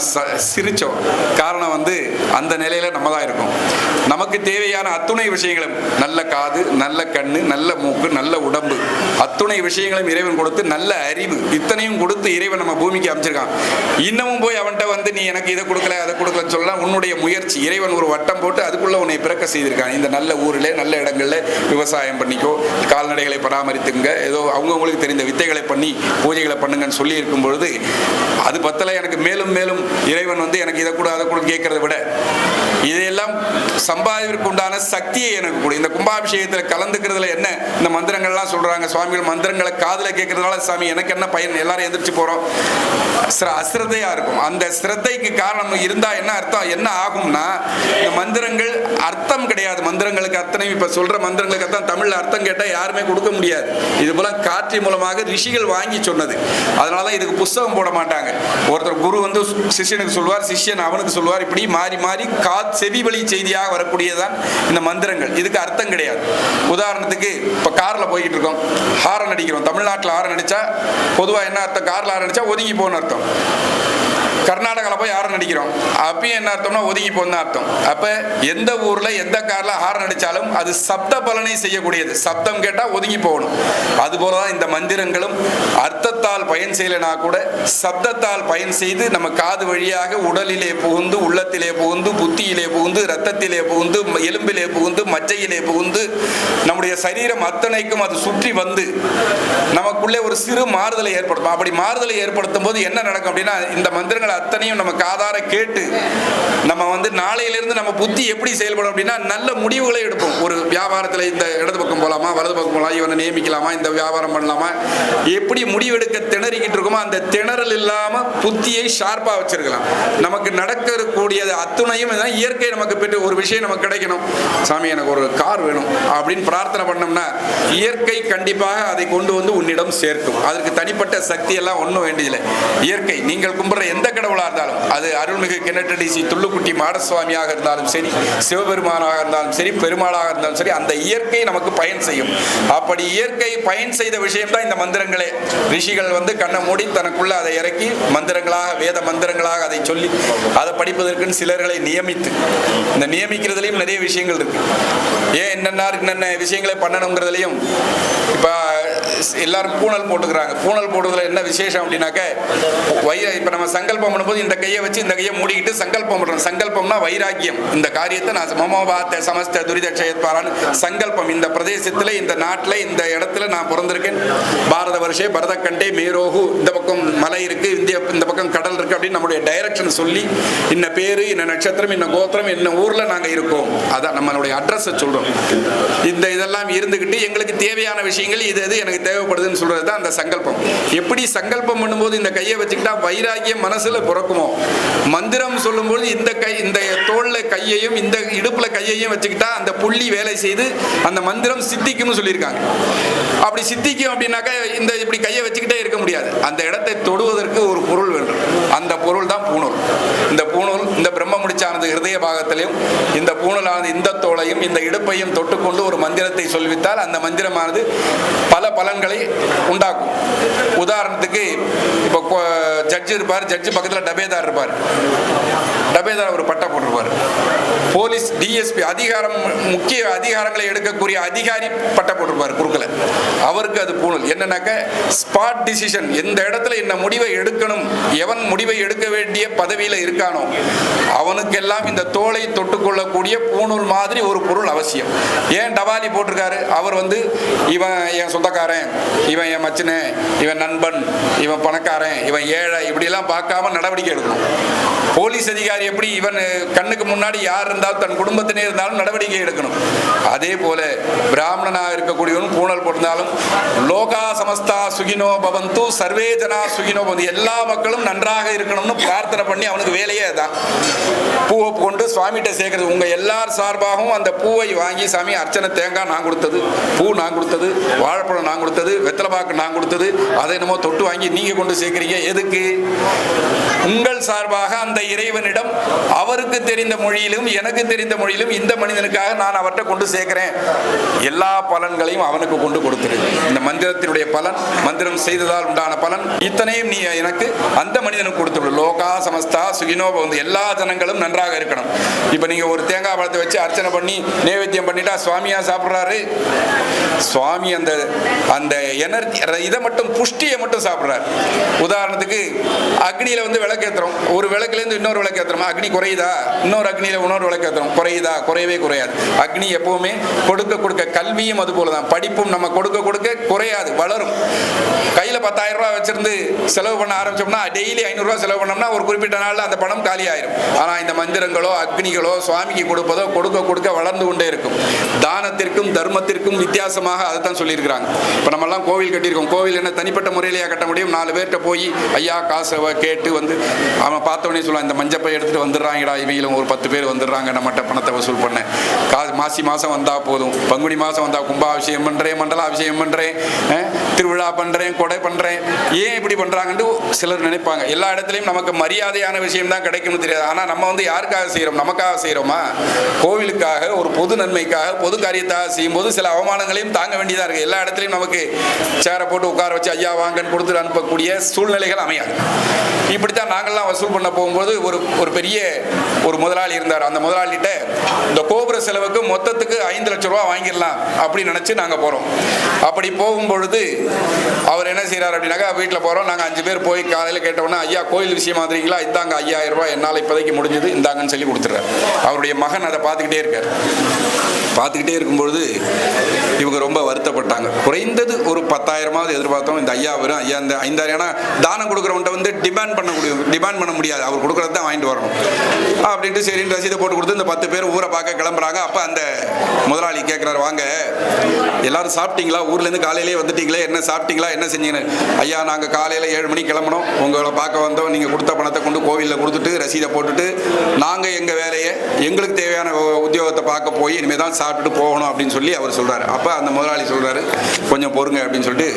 சிரிச்சோம். காரணம் வந்து அந்த நிலையில நம்ம தான் இருக்கோம். நமக்கு தேவையான அத்துணை விஷயங்களும், நல்ல காது, நல்ல கண்ணு, நல்ல மூக்கு, நல்ல உடம்பு, அத்துணை விஷயங்களும் இறைவன் கொடுத்து, நல்ல அறிவு, இத்தனையும் கொடுத்து இறைவன் நம்ம பூமிக்கு அமைச்சிருக்கான். இன்னமும் போய் அவன்கிட்ட வந்து நீ எனக்கு இதை கொடுக்கல அதை கொடுக்கலன்னு சொல்லலாம். உன்னுடைய முயற்சி, இறைவன் ஒரு வட்டம் போட்டு அதுக்குள்ள உன்னை பிறக்க செய்திருக்கான். இந்த நல்ல ஊரில் நல்ல இடங்கள்ல விவசாயம் பண்ணிக்கோ, கால்நடைகளை பராமரித்துங்க, ஏதோ அவங்கவுங்களுக்கு தெரிந்த வித்தைகளை பண்ணி பூஜைகளை பண்ணுங்கன்னு சொல்லி இருக்கும் பொழுது அது பத்தலை. எனக்கு மேலும் மேலும் இறைவன் வந்து எனக்கு இதை கூட அதை கூட கேட்கறத விட இதையெல்லாம் சம்பாதிப்பதற்கு உண்டான சக்தியை எனக்கு கூட. இந்த கும்பாபிஷேகத்தில் கலந்துக்கிறதுல என்ன இந்த மந்திரங்கள்லாம் சொல்றாங்க சுவாமிகள், மந்திரங்களை காதுல கேட்கறதுனால சாமி எனக்கு என்ன பயன், எல்லாரும் எந்திரிச்சு போறோம், அசிரத்தையா இருக்கும். அந்த சிரத்தைக்கு காரணம் இருந்தா என்ன அர்த்தம், என்ன ஆகும்னா, இந்த மந்திரங்கள் அர்த்தம் கிடையாது. மந்திரங்களுக்கு அத்தனை இப்ப சொல்ற மந்திரங்களுக்கு அர்த்தம் தமிழ்ல அர்த்தம் கேட்டா யாருமே கொடுக்க முடியாது. இது போல காட்சி மூலமாக ரிஷிகள் வாங்கி சொன்னது. அதனாலதான் இதுக்கு புஸ்தகம் போட மாட்டாங்க. ஒருத்தர் குரு வந்து சிஷ்யனுக்கு சொல்வார், சிஷ்யன் அவனுக்கு சொல்வார், இப்படி மாறி மாறி செவி வழி செய்தியாக வரக்கூடியதான் இந்த மந்திரங்கள். இதுக்கு அர்த்தம் கிடையாது. உதாரணத்துக்கு இப்ப கார்ல போய்கிட்டு இருக்கோம், ஹாரன் அடிக்கிறோம். தமிழ்நாட்டில் ஹாரன் அடிச்சா பொதுவா என்ன அர்த்தம், கார்ல ஹாரன் அடிச்சா ஒதுங்கி போன அர்த்தம். கர்நாடகாவில் போய் ஹாரன் அடிக்கிறோம், அப்பயும் என்ன அர்த்தம்னா ஒதுங்கி போன்னு அர்த்தம். அப்போ எந்த ஊரில் எந்த காரில் ஹாரன் அடித்தாலும் அது சப்த பலனை செய்யக்கூடியது. சப்தம் கேட்டால் ஒதுங்கி போகணும். அதுபோல தான் இந்த மந்திரங்களும் அர்த்தத்தால் பயன் செய்யலைனா கூட சப்தத்தால் பயன் செய்து நம்ம காது வழியாக உடலிலே புகுந்து, உள்ளத்திலே புகுந்து, புத்தியிலே புகுந்து, ரத்தத்திலே புகுந்து, எலும்பிலே புகுந்து, மஜ்ஜையிலே புகுந்து, நம்முடைய சரீரம் அத்தனைக்கும் அது சுற்றி வந்து நமக்குள்ளே ஒரு சிறு மாறுதலை ஏற்படுத்தும். அப்படி மாறுதலை ஏற்படுத்தும் போது என்ன நடக்கும் அப்படின்னா, இந்த மந்திரங்கள் அத்தனையும் நம்ம காதார கேட்டு நம்ம நாளையிலிருந்து நம்ம புத்தி எப்படி செயல்படும் அப்படின்னா நல்ல முடிவுகளை எடுப்போம். ஒரு வியாபாரத்தில் இந்த இடது பக்கம் போகலாமா, வலது பக்கம் போகலாம், இவனை நியமிக்கலாமா, இந்த வியாபாரம் பண்ணலாமா, எப்படி முடிவெடுக்க திணறிக்கிட்டு இருக்குமோ அந்த திணறல் இல்லாமல் புத்தியை ஷார்ப்பாக வச்சிருக்கலாம். நமக்கு நடக்கக்கூடியது அத்துணையும் இயற்கை நமக்கு பெற்று ஒரு விஷயம் நமக்கு கிடைக்கணும், சாமி எனக்கு ஒரு கார் வேணும் அப்படின்னு பிரார்த்தனை பண்ணோம்னா இயற்கை கண்டிப்பாக அதை கொண்டு வந்து உன்னிடம் சேர்க்கும். அதற்கு தனிப்பட்ட சக்தி எல்லாம் ஒன்றும் வேண்டியதில்லை. இயற்கை நீங்கள் கும்பிட்ற எந்த கடவுளாக இருந்தாலும், அது அருள்மிகு கிணற்றடி ஸ்ரீ துள்ளுக்குட்டி மாடசுவாமியாக இருந்தாலும் சரி, சிவபெருமானாக இருந்தாலும் சரி, பெருமாளாக இருந்தாலும் சரி, அந்த இயற்கை நமக்கு பயன் செய்யும். அப்படி இயற்கை பயன் செய்த விஷயம் தான் இந்த மந்திரங்களே. ரிஷிகள் கண்ணை மூடி தனக்குள்ள அதை இறக்கி மந்திரங்களாக, வேத மந்திரங்களாக அதை சொல்லி அதை படிப்பதற்குன்னு சிலர்களை நியமித்து, இந்த நியமிக்கிறதுலையும் நிறைய விஷயங்கள் இருக்கு. ஏன் என்னென்ன விஷயங்களை பண்ணணுங்கிறதுலையும் இப்போ எல்லாரும் பூனல் போட்டுக்கிறாங்க. பூனல் போடுறதுல என்ன விசேஷம் அப்படின்னாக்க, இப்போ நம்ம சங்கல்பம் பண்ணும்போது இந்த கையை வச்சு இந்த கையை மூடிக்கிட்டு சங்கல்பம் பண்ணுறோம். சங்கல்பம்னா வைராக்கியம். இந்த காரியத்தை நான் மமோபாத்த சமஸ்த துரிதக்ஷயத்வாரான்னு சங்கல்பம். இந்த பிரதேசத்தில், இந்த நாட்டில், இந்த இடத்துல நான் பிறந்திருக்கேன், பாரத வருஷே பரதக்கண்டே மேரோகு, இந்த பக்கம் மலை இருக்கு, இந்த பக்கம் கடல் இருக்கு அப்படின்னு நம்மளுடைய டைரக்ஷன் சொல்லி இன்ன பேரு, இன்ன நட்சத்திரம், இன்ன கோத்திரம், இன்ன ஊரில் நாங்கள் இருக்கோம், அதான் நம்மளுடைய அட்ரஸை சொல்கிறோம். இதெல்லாம் இருந்துக்கிட்டு எங்களுக்கு தேவையான விஷயங்கள் இது எது எனக்கு தேவைப்படுதுன்னு சொல்றது தான் அந்த சங்கல்பம். எப்படி சங்கல்பம் பண்ணும்போது இந்த கையை வச்சுக்கிட்டா வைராகியம் மனசுல பிறக்குமோ, மந்திரம் சொல்லும்போது இந்த தோல்ல கையையும் இந்த இடுப்புல கையையும் வச்சுக்கிட்டா அந்த புள்ளி வேலை செய்து அந்த மந்திரம் சித்திக்கும்னு சொல்லியிருக்காங்க. அப்படி சித்திக்கும் அப்படின்னாக்கா இந்த இப்படி கையை வச்சுக்கிட்டே இருக்க முடியாது. அந்த இடத்தை தொடுவதற்கு ஒரு பொருள் வேண்டும். அந்த பொருள் தான் பூணூல். இந்த பூணூல், இந்த பிரம்ம முடிச்சானது ஹிருதய பாகத்திலையும், இந்த பூணூலானது இந்த தோளையும் இந்த இடுப்பையும் தொட்டுக்கொண்டு ஒரு மந்திரத்தை சொல்வித்தால் அந்த மந்திரமானது பல பலன்களை உண்டாக்கும். உதாரணத்துக்கு இப்போ ஜட்ஜு இருப்பார், ஜட்ஜு பக்கத்தில் டபேதார் இருப்பார். டபேதார் ஒரு பட்டை போட்டிருப்பார். போலீஸ் டிஎஸ்பி அதிகாரம், முக்கிய அதிகாரங்களை எடுக்கக்கூடிய அதிகாரி பட்டை போட்டிருப்பார் குறுக்கல. அவருக்கு அது பூணூல். என்னன்னாக்க ஸ்பாட் டிசிஷன், எந்த இடத்துல என்ன முடிவை எடுக்கணும், எவன் முடிவை எடுக்க வேண்டிய பதவியில் இருக்கானோ அவனுக்கெல்லாம் இந்த தோலை தொட்டுக்கொள்ளக்கூடிய பூணூல் மாதிரி ஒரு பொருள் அவசியம். ஏன் டவாலி போட்டிருக்காரு? அவர் இவன் என் சொந்தக்காரன், இவன் என் மச்சனே, இவன் நண்பன், இவன் பணக்காரன், இவன் ஏழை, இப்படியெல்லாம் பார்க்காம நடவடிக்கை எடுக்கணும். போலீஸ் அதிகாரி எப்படி இவன் கண்ணுக்கு முன்னாடி யார் இருந்தாலும் தன் குடும்பத்தினே இருந்தாலும் நடவடிக்கை எடுக்கணும். அதே போல பிராமணனாக இருக்கக்கூடியவன் பூணல் போட்டிருந்தாலும் லோகா சமஸ்தா சுகினோ பவந்து சர்வே ஜனா சுகினோ பவந்து, எல்லா மக்களும் நன்றாக இருக்கணும்னு பிரார்த்தனை பண்ணி அவனுக்கு வேலையே தான். பூவை கொண்டு சுவாமிகிட்ட சேர்க்கறது. உங்க எல்லார் சார்பாகவும் அந்த பூவை வாங்கி, சாமி அர்ச்சனை தேங்காய் நான் கொடுத்தது, பூ நான் கொடுத்தது, வாழைப்பழம் நான் கொடுத்தது, வெத்தலைப்பாக்கு நான் கொடுத்தது, அதை என்னமோ தொட்டு வாங்கி நீங்க கொண்டு சேர்க்கிறீங்க. எதுக்கு? உங்கள் சார்பாக அந்த இறைவனிடம் அவருக்கு தெரிந்த மொழியிலும் எனக்கு தெரிந்த மொழியிலும் இந்த மனிதனுக்காக நான் அவர்கிட்ட கொண்டு சேர்க்கிறேன். எல்லா பலன்களையும் அவனுக்கு கொண்டு கொடுத்துரு. இந்த மந்திரத்தினுடைய பலன், மந்திரம் செய்ததால் உண்டான பலன் இத்தனையும் நீ எனக்கு அந்த மனிதனுக்கு கொடுத்துடு. லோகா சமஸ்தா சுகினோ பவந்து, எல்லா ஜனங்களும் நன்றாக இருக்கணும். இப்போ நீங்க ஒரு தேங்காய் பழத்தை வச்சு அர்ச்சனை பண்ணி நைவேத்தியம் பண்ணிட்டா சுவாமியா சாப்பிட்றாரு? சுவாமி அந்த எனர்ஜி, இதை மட்டும் புஷ்டியை மட்டும் சாப்பிட்றாரு. உதாரணத்துக்கு அக்னியில விளக்கேற்றுறோம். ஒரு விளக்குலேருந்து இன்னொரு விளக்கு ஏற்றுறோமா, அக்னி குறையுதா? இன்னொரு அக்னியில இன்னொரு விளக்கு ஏற்றுறோம், குறையுதா? குறையவே குறையாது. அக்னி எப்பவுமே கொடுக்க கல்வியும் அது போல தான், படிப்பும் நம்ம கொடுக்க குறையாது, வளரும். கையில் 10,000 ரூபாய் வச்சிருந்து செலவு பண்ண ஆரம்பிச்சோம்னா, டெய்லி 500 ரூபாய் செலவு பண்ணோம்னா ஒரு குறிப்பிட்ட நாளில் அந்த பணம் காலி ஆயிரும். ஆனால் இந்த மந்திரங்களோ அக்னிகளோ சுவாமிக்கு கொடுப்பதோ கொடுக்க வளர்ந்து கொண்டே இருக்கும். தானத்திற்கும் தர்மத்திற்கும் வித்தியாசமாக அதை தான் சொல்லியிருக்கிறாங்க. இப்போ நம்மெல்லாம் கோவில் கட்டியிருக்கோம். கோவில் என்ன தனிப்பட்ட முறையிலேயே கட்ட முடியும்? 4 பேர்கிட்ட போய் ஐயா காசை கேட்டு அவன் பார்த்தவனே சொல்லுவான், இந்த மஞ்சப்பை எடுத்துட்டு வந்துடுறாங்கடா, இவங்களும் ஒரு 10 பேர் வந்துடுறாங்க நம்மகிட்ட பணத்தை வசூல் பண்ண. மாசி மாதம் வந்தால் போதும், பங்குனி மாதம் வந்தால் கும்பாபிஷேகம் பண்ணுறேன், மண்டலாபிஷேகம் பண்ணுறேன், திருவிழா பண்ணுறேன், கொடை பண்ணுறேன். ஏன் இப்படி பண்ணுறாங்கன்னு சிலர் நினைப்பாங்க. எல்லா இடத்துலையும் நமக்கு மரியாதையான விஷயம் தான் கிடைக்கும்னு தெரியாது. ஆனால் நம்ம யாருக்காக செய்கிறோம்? நமக்காக செய்கிறோமா? கோவிலுக்காக, ஒரு பொது நன்மைக்காக, பொது காரியத்தாக செய்யும்போது சில அவமானங்களையும் தாங்க வேண்டியதாக இருக்குது. எல்லா இடத்துலையும் நமக்கு சேரை போட்டு உட்கார வச்சு ஐயா வாங்கன்னு கொடுத்துட்டு அனுப்பக்கூடிய சூழ்நிலைகள் அமையாது. இப்படித்தான் நாங்கள்லாம் எல்லாம் வசூல் பண்ண போகும்போது ஒரு பெரிய ஒரு முதலாளி இருந்தார். அந்த முதலாளிகிட்ட இந்த கோபுர செலவுக்கு மொத்தத்துக்கு 5 லட்சம் ரூபா வாங்கிடலாம் அப்படின்னு நினச்சி நாங்கள் போகிறோம். அப்படி போகும்பொழுது அவர் என்ன செய்கிறார் அப்படின்னாக்கா, வீட்டில் போகிறோம் நாங்கள் 5 பேர் போய் காலையில் கேட்டோன்னா, ஐயா கோயில் விஷயம் மாதிரிங்களா, இந்தாங்க 5000 ரூபாய் என்னால் இப்போதைக்கு முடிஞ்சது, இந்தாங்கன்னு சொல்லி கொடுத்துட்றாரு. அவருடைய மகன் அதை பார்த்துக்கிட்டே இருக்கார். பார்த்துக்கிட்டே இருக்கும்பொழுது இவங்க ரொம்ப வருத்தப்பட்டாங்க. குறைந்தது ஒரு 10,000மாவது எதிர்பார்த்தோம். இந்த ஐயா வரும், ஐயா இந்த 5,000, ஏன்னா தானம் கொடுக்குறவன்ட்ட வந்து டிமாண்ட் பண்ண முடியாது, அவர் கொடுக்குறது தான் வாங்கிட்டு வரணும் அப்படின்ட்டு சரின்னு ரசீதை போட்டு கொடுத்து இந்த 10 பேர் ஊரை பார்க்க கிளம்புறாங்க. அப்போ அந்த முதலாளி கேட்குறாரு, வாங்க எல்லாரும் சாப்பிட்டீங்களா, ஊர்லேருந்து காலையிலேயே வந்துட்டீங்களே, என்ன சாப்பிட்டீங்களா, என்ன செஞ்சீங்கன்னு. ஐயா நாங்கள் காலையில் 7 மணிக்கு கிளம்பணும், உங்களை பார்க்க வந்தோம், நீங்கள் கொடுத்த பணத்தை கொண்டு கோவிலில் கொடுத்துட்டு ரசீதை போட்டுட்டு நாங்கள் எங்கள் வேலையை எங்களுக்கு தேவையான உத்தியோகத்தை பார்க்க போய் இனிமேல் தான் சாப்பிட்டுட்டு போகணும் அப்படின்னு சொல்லி அவர் சொல்கிறார். அப்போ அந்த முதலாளி சொல்கிறாரு, கொஞ்சம் பொறுங்க அப்படின்னு சொல்லிட்டு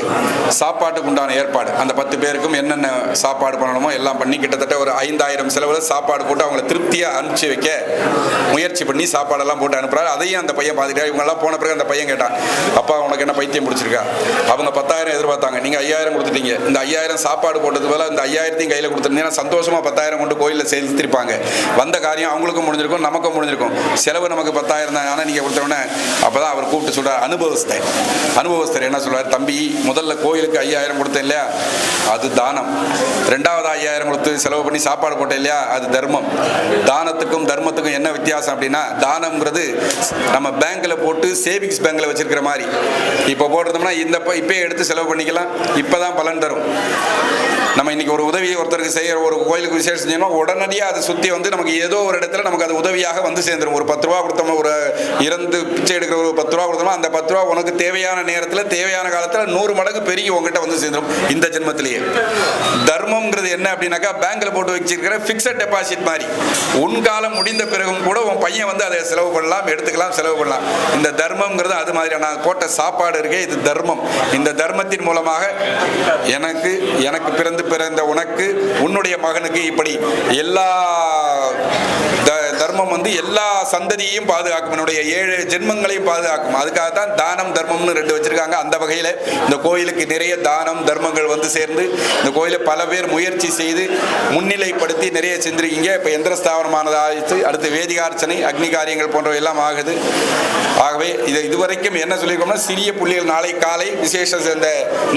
சாப்பாட்டுக்கு உண்டான ஏற்பாடு அந்த 10 பேருக்கும் என்னென்ன சாப்பாடு பண்ணணுமோ எல்லாம் பண்ணி கிட்டத்தட்ட ஒரு 5,000 செலவில் சாப்பாடு போட்டு அவங்கள திருப்தியாக அனுப்பிச்சு வைக்க முயற்சி பண்ணி சாப்பாடெல்லாம் போட்டு அனுப்புகிறாரு. அதையும் அந்த பையன் பார்த்துட்டாரு. இவங்கெல்லாம் போன பிறகு அந்த பையன் கேட்டான், அப்பா உனக்கு என்ன பைத்தியம் பிடிச்சிருக்கா, அவங்க 10,000 எதிர்பார்த்தாங்க, நீங்கள் 5,000 கொடுத்துட்டீங்க, இந்த 5,000 சாப்பாடு போட்டது போல இந்த 5,000த்தையும் கையில் கொடுத்துருந்தீங்கன்னா சந்தோஷமாக 10,000 கொண்டு கோயிலில் செலுத்திருப்பாங்க. வந்த காரியம் அவங்களுக்கும் முடிஞ்சிருக்கும், நமக்கும் முடிஞ்சிருக்கும். செலவு நமக்கு 10,000 தான், ஆனால் நீங்கள் கொடுத்தோடனே அப்போ தான் அவர் கூப்பிட்டு சொல்கிறார், அனுபவஸ்தர் என்ன சொல்கிறார், தம்பி முதல்ல கோயிலுக்கு 5,000 கொடுத்தேன் இல்லையா, அது தானம். 2வது 5,000 கொடுத்து செலவு பண்ணி சாப்பாடு போட்டேன் இல்லையா, அது தர்மம். தானத்துக்கும் தர்மத்துக்கும் என்ன வித்தியாசம் அப்படின்னா, தானம்ங்கிறது நம்ம பேங்க்கில் போட்டு சேவிங்ஸ் பேங்க்கில் வச்சிருக்கிற மாதிரி. இப்போ போட்டிருந்தோம்னா இப்போயே எடுத்து செலவு பண்ணிக்கலாம், இப்போ தான் பலன் தரும். நம்ம இன்னைக்கு ஒரு உதவி ஒருத்தருக்கு செய்கிற, ஒரு கோயிலுக்கு விசேஷம் செஞ்சோம்னா உடனடியாக அதை சுற்றி வந்து நமக்கு ஏதோ ஒரு இடத்துல நமக்கு அது உதவியாக வந்து சேர்ந்துடும். ஒரு 10 ரூபா கொடுத்தோம்னா, ஒரு இறந்து பிச்சை எடுக்கிற ஒரு 10 ரூபா கொடுத்தோம்னா அந்த 10 ரூபா உனக்கு தேவையான நேரத்தில் தேவையான காலத்தில் 100 மடங்கு பெருகி உங்ககிட்ட வந்து சேர்ந்துடும் இந்த ஜென்மத்திலேயே. தர்மம்ங்கிறது என்ன அப்படின்னாக்கா, பேங்க்ல போட்டு வச்சிருக்கிற ஃபிக்ஸட் டெபாசிட் மாதிரி. உன் காலம் முடிந்த பிறகும் கூட உன் பையன் வந்து அதை செலவு பண்ணலாம், எடுத்துக்கலாம், செலவு பண்ணலாம். இந்த தர்மம்ங்கிறது அது மாதிரி. நான் போட்ட சாப்பாடு இருக்கே, இது தர்மம். இந்த தர்மத்தின் மூலமாக எனக்கு பிறந்த உனக்கு, உன்னுடைய மகனுக்கு, இப்படி எல்லா தர்மம் வந்து எல்லா சந்ததியையும் பாதுகாக்கும், என்னுடைய 7 ஜென்மங்களையும் பாதுகாக்கும். அதுக்காக தான் தானம் தர்மம்னு 2 வச்சிருக்காங்க. அந்த வகையில் இந்த கோயிலுக்கு நிறைய தானம் தர்மங்கள் வந்து சேர்ந்து இந்த கோயிலை பல பேர் முயற்சி செய்து முன்னிலைப்படுத்தி நிறைய செஞ்சிருக்கீங்க. இப்போ எந்திர ஸ்தாபனமானது ஆயிடுச்சு, அடுத்து வேதிகார்ச்சனை, அக்னி காரியங்கள் போன்றவை எல்லாம் ஆகுது. ஆகவே இதுவரைக்கும் என்ன சொல்லியிருக்கோம்னா, சிறிய புள்ளிகள் நாளை காலை விசேஷ இந்த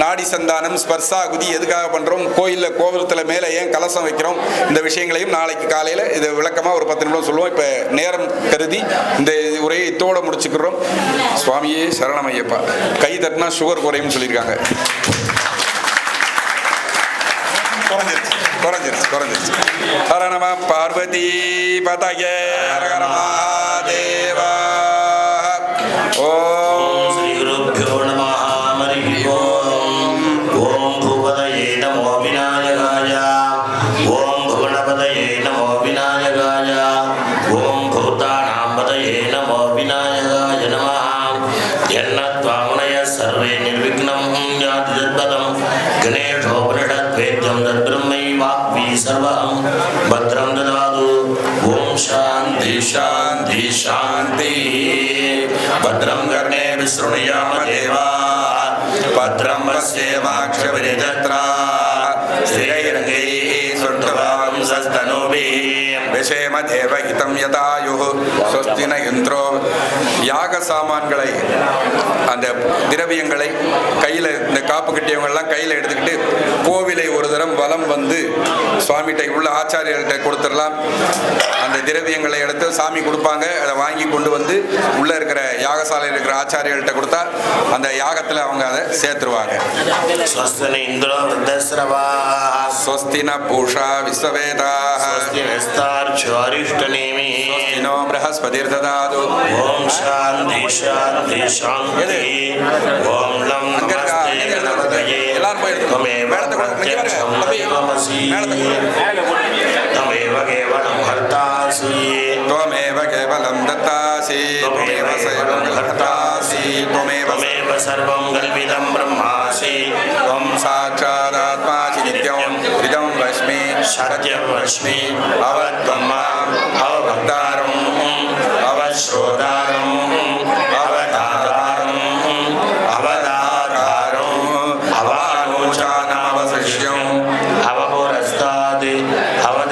நாடி சந்தானம் ஸ்பர்சாகுதி எதுக்காக பண்ணுறோம், கோயிலில் கோபுரத்தில் மேலே ஏன் கலசம் வைக்கிறோம், இந்த விஷயங்களையும் நாளைக்கு காலையில் இது விளக்கமாக ஒரு 10 நிமிடம் சொல்லுவோம். இப்போ நேரம் கருதி இந்த உரையை இத்தோட முடிச்சுக்கிறோம். சுவாமியே சரணமையப்பா. கை தட்டினா சுகர் குறையும் சொல்லியிருக்காங்க. குறைஞ்சிருச்சு. ஹர நம பார்வதி பதயே ஹர மகாதேவா. ஓம் ஸ்ரீ குருப்யோ நமः. ஹரி ஓம். ஓம் பூபதயே நமோ விநாயகாய. ஓம் புவனபதயே நமோ விநாயகாய. ஓம் பூதானாம் பதயே நமோ விநாயகாய நமः. யன்னத்வாமுனய சர்வே நிர்விக்னம் யாதி தத்பதம். கணேஷோபனிஷத்வேத்யம் தத்பிரம்மை வாக்வி சர்வம். பத்ரம் ததாது. ஓம் சாந்தி சாந்தி சாந்தி. பத்ரம் கர்ணே விஸ்ருணுயாம தேவா. பத்ரம் பஸ்யேமாக்ஷவிரிஜத்ரா. ஸ்திரைரங்கை சுஷ்டுவாம் சஸ்தனூபி. விஷேம தேவகிதம் யதாயு. ஸ்வஸ்தின இந்திரோ. யாக சாமான்களை, அந்த திரவியங்களை கையில், இந்த காப்பு கட்டியவங்கெல்லாம் கையில் எடுத்துக்கிட்டு கோவிலை ஒரு தரம் வலம் வந்து சுவாமிகிட்ட உள்ள ஆச்சாரியர்கிட்ட கொடுத்துடலாம். அந்த திரவியங்களை எடுத்து சாமி கொடுப்பாங்க. அதை வாங்கி கொண்டு வந்து உள்ளே இருக்கிற யாகசாலையில் இருக்கிற ஆச்சாரியர்கள்ட்ட கொடுத்தா அந்த யாகத்தில் அவங்க அதை சேர்த்துருவாங்க. ஸ்வஸ்தின இந்திரோ விருத்தஸ்ரவா. ஸ்வஸ்தின பூஷா விஸ்வவேதாः. ஸ்வஸ்தினஸ்தார்ச்சோ அரிஷ்டநேமி. ஸ்வஸ்தினோ ப்ரஹஸ்பதிர்ததாது. ஓம் சாந்தி சாந்தி சாந்தி. ஓம் லம் நமஸ்தே கணபதயே. எல்லாரும் போய் त्वमेव प्रत्यक्षं दैवमसि. त्वमेव केवलं हर्तासि. त्वमेव केवलं दत्तासि. त्वमेव सर्वं हर्तासि. त्वमेव सर्वं कल्पितं ब्रह्मासि. त्वं साक्षादात्मासि नित्यं हृदं वस्मि सत्यं वस्मि. अवत्वं माम् अवभक्तारम् अवश्रोतारम् अवतारम् अवदातारम् अवानोचानमवशिष्यम् अवपुरस्तात् अवद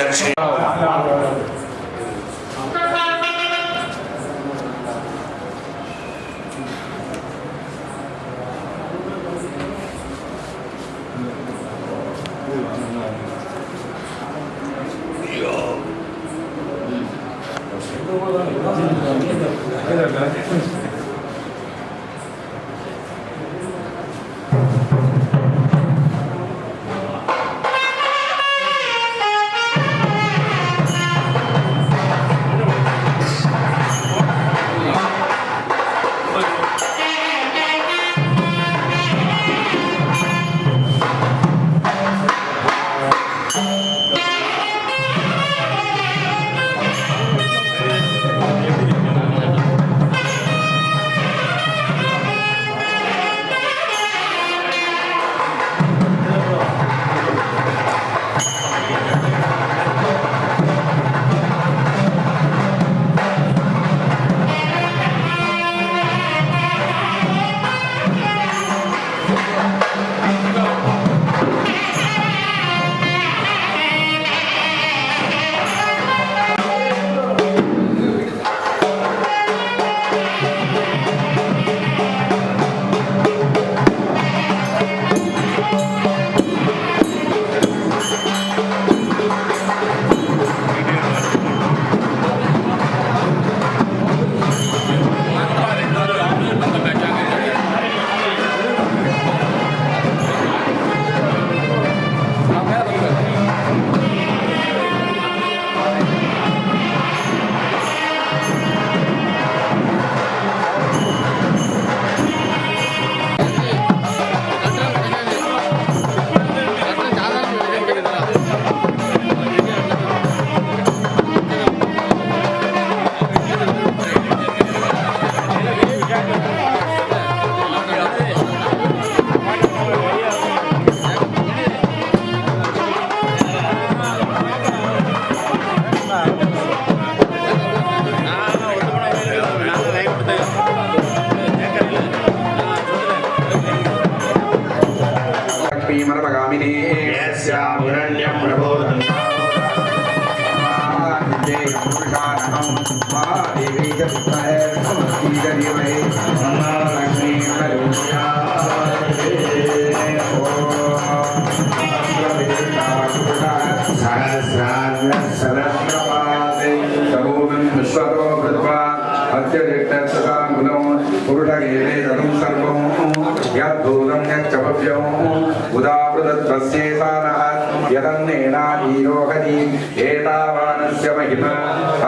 एतावानस्य महिमा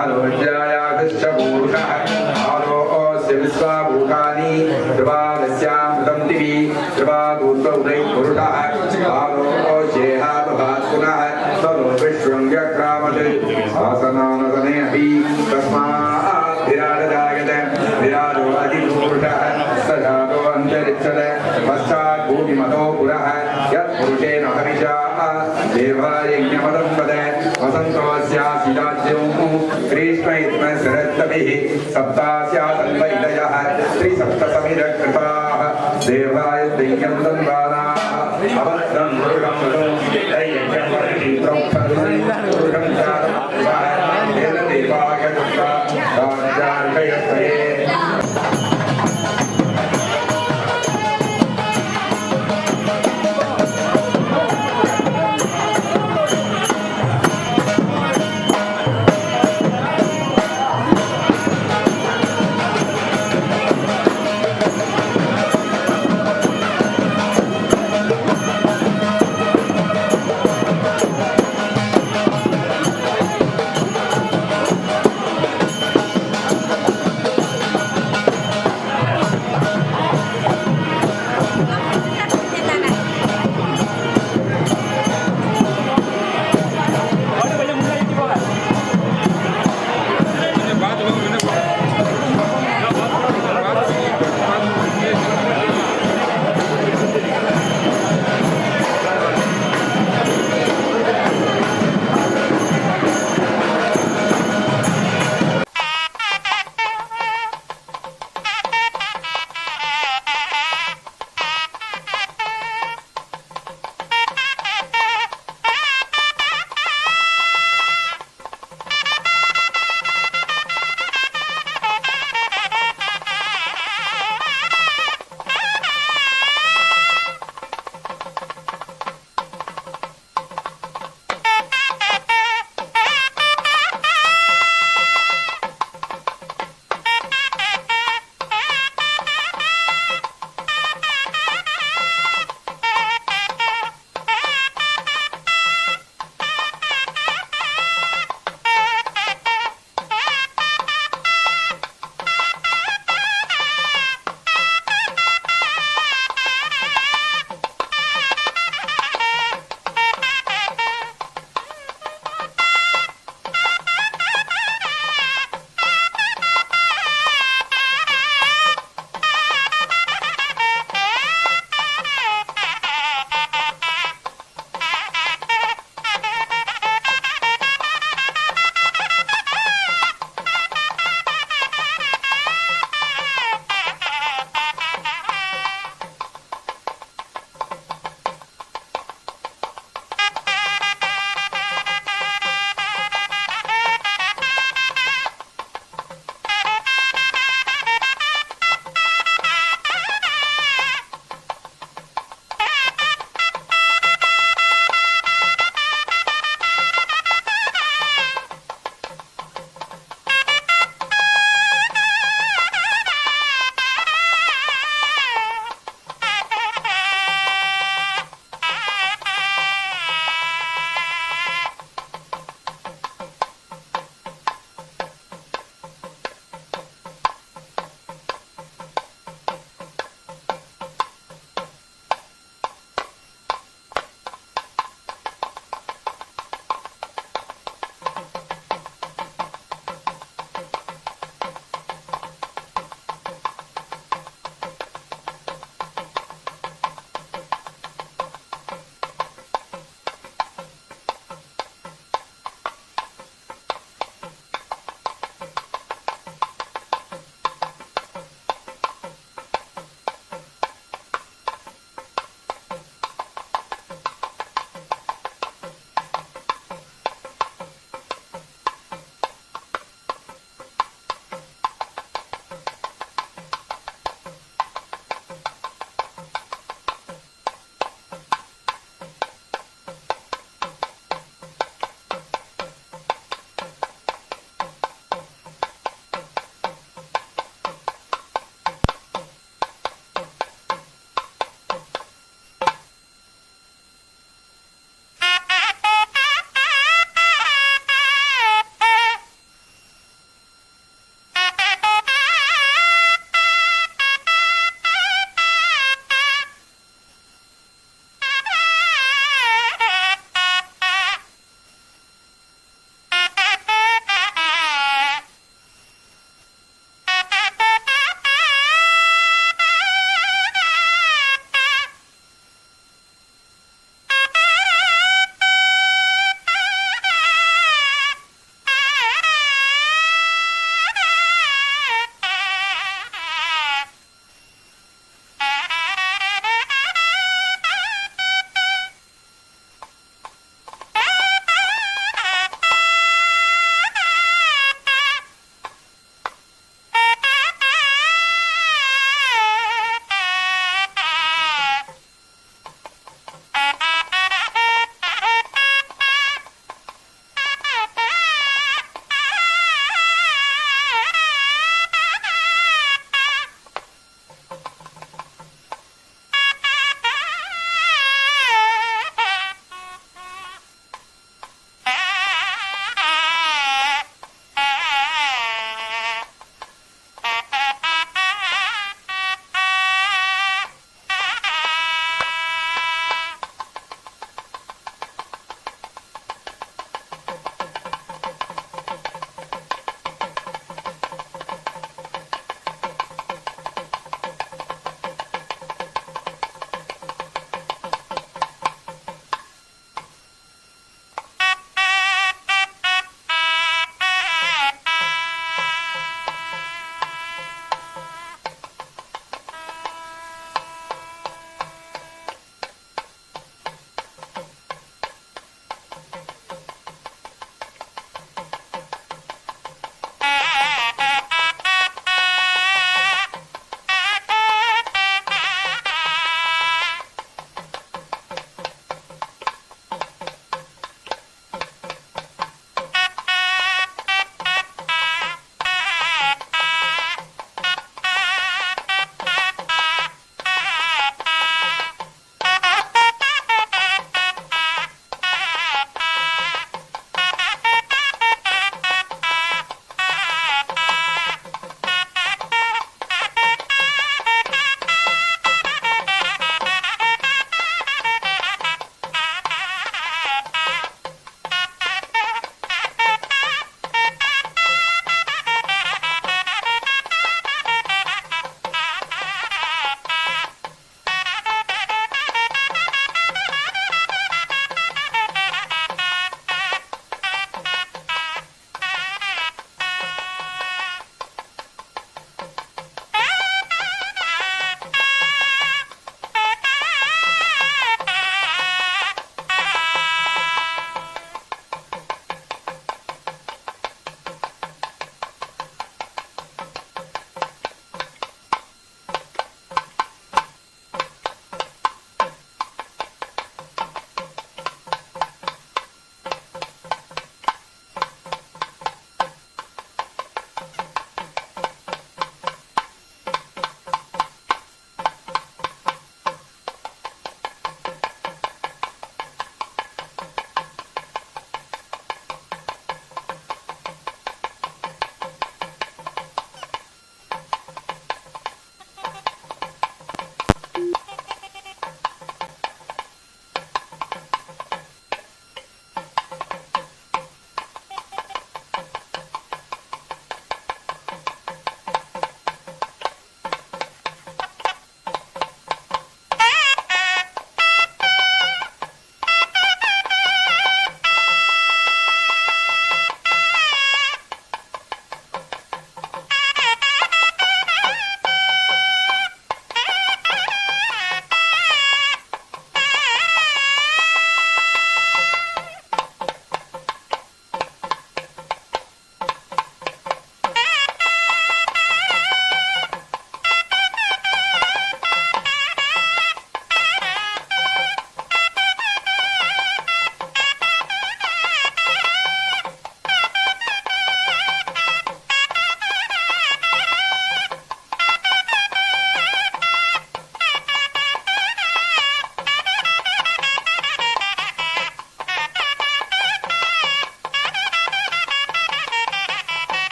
आलोच्यायागश्च पूरुषः आलोऽस्य विश्वाभूतानि कृपादस्यामृतं दिवि कृपादूर्त उदय पुरुषः आलोऽस्येहातभात् पुनः ततो विश्वं व्यक्रामत् आसनानसने अपि तस्मात् विराजदायते विराजो अधिपुरुषः सजातो अन्तरिक्षते पश्चात् भूमिमतो पुरः यत्पुरुषेण हविषा देवायज्ञमदं वदे वसन्तोऽस्यासिराज्यं कृष्णैत्मशरत्तभिः सप्तास्यासन्वैदयः त्रिसप्तसमिरकृताः देवाय दैयं दन्वानाः अवत्रं मुरुगं वदो दैयज्ञं वदति प्रोक्तं चारं देवाय दुर्गा राजार्कयस्वये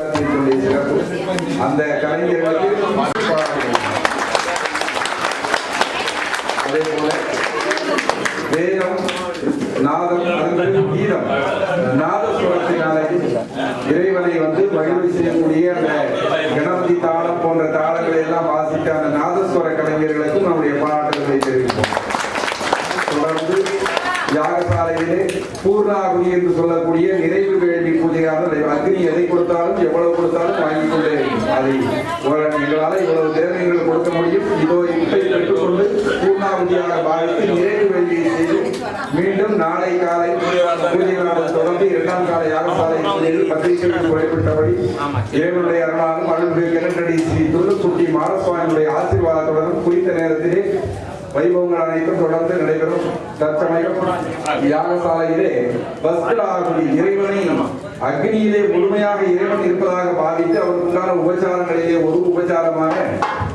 பரிகாரத்தினுடைய சிறப்பு. அந்த கலைஞர்களுக்கு அதே போல வேதம், நாதம், அல்லது கீதம், நாதஸ்வரத்தினாலே இறைவனை மகிழ்ச்சி செய்யக்கூடிய அந்த கணபதி தாளம் போன்ற தாளங்களை எல்லாம் வாசித்த அந்த நாதஸ்வர கலைஞர்களுக்கும் நம்முடைய பாராட்டுகளை தெரிவிப்போம். தொடர்ந்து யாகசாலையிலே பூர்ணாகுதி என்று சொல்லக்கூடிய நிறைவு வேள்வி பூஜையான அக்னி எதை கொடுத்தாலும் எவ்வளவு கொடுத்தாலும் வாங்கிக் கொண்டே அதை எங்களால் இவ்வளவு தேவங்கள் கொடுக்க முடியும், இதோ இப்பை பெற்றுக்கொண்டு பூர்ணாகுதியாக பாவித்து நிறைவு வேள்வியை செய்து மீண்டும் நாளை காலை பூஜைகளால் தொடர்ந்து 2ஆம் கால யாகசாலை பூஜையில் பத்திரிகைகளுக்கு குறிப்பிட்டபடி இறைவனுடைய அருளாலும் அருள்மிகு கிணற்றடி ஸ்ரீ துருக்குட்டி மாரசுவாமியுடைய ஆசீர்வாதத்துடன் குறித்த நேரத்திலே வைபவங்கள் அனைத்தும் தொடர்ந்து நடைபெறும். தற்சமயம் யாகசாலையிலே வஸ்திராகுதி இறைவனை அக்னியிலே முழுமையாக இறைவன் இருப்பதாக பாவித்து அவருக்குண்டான உபச்சாரங்களிலே ஒரு உபச்சாரமாக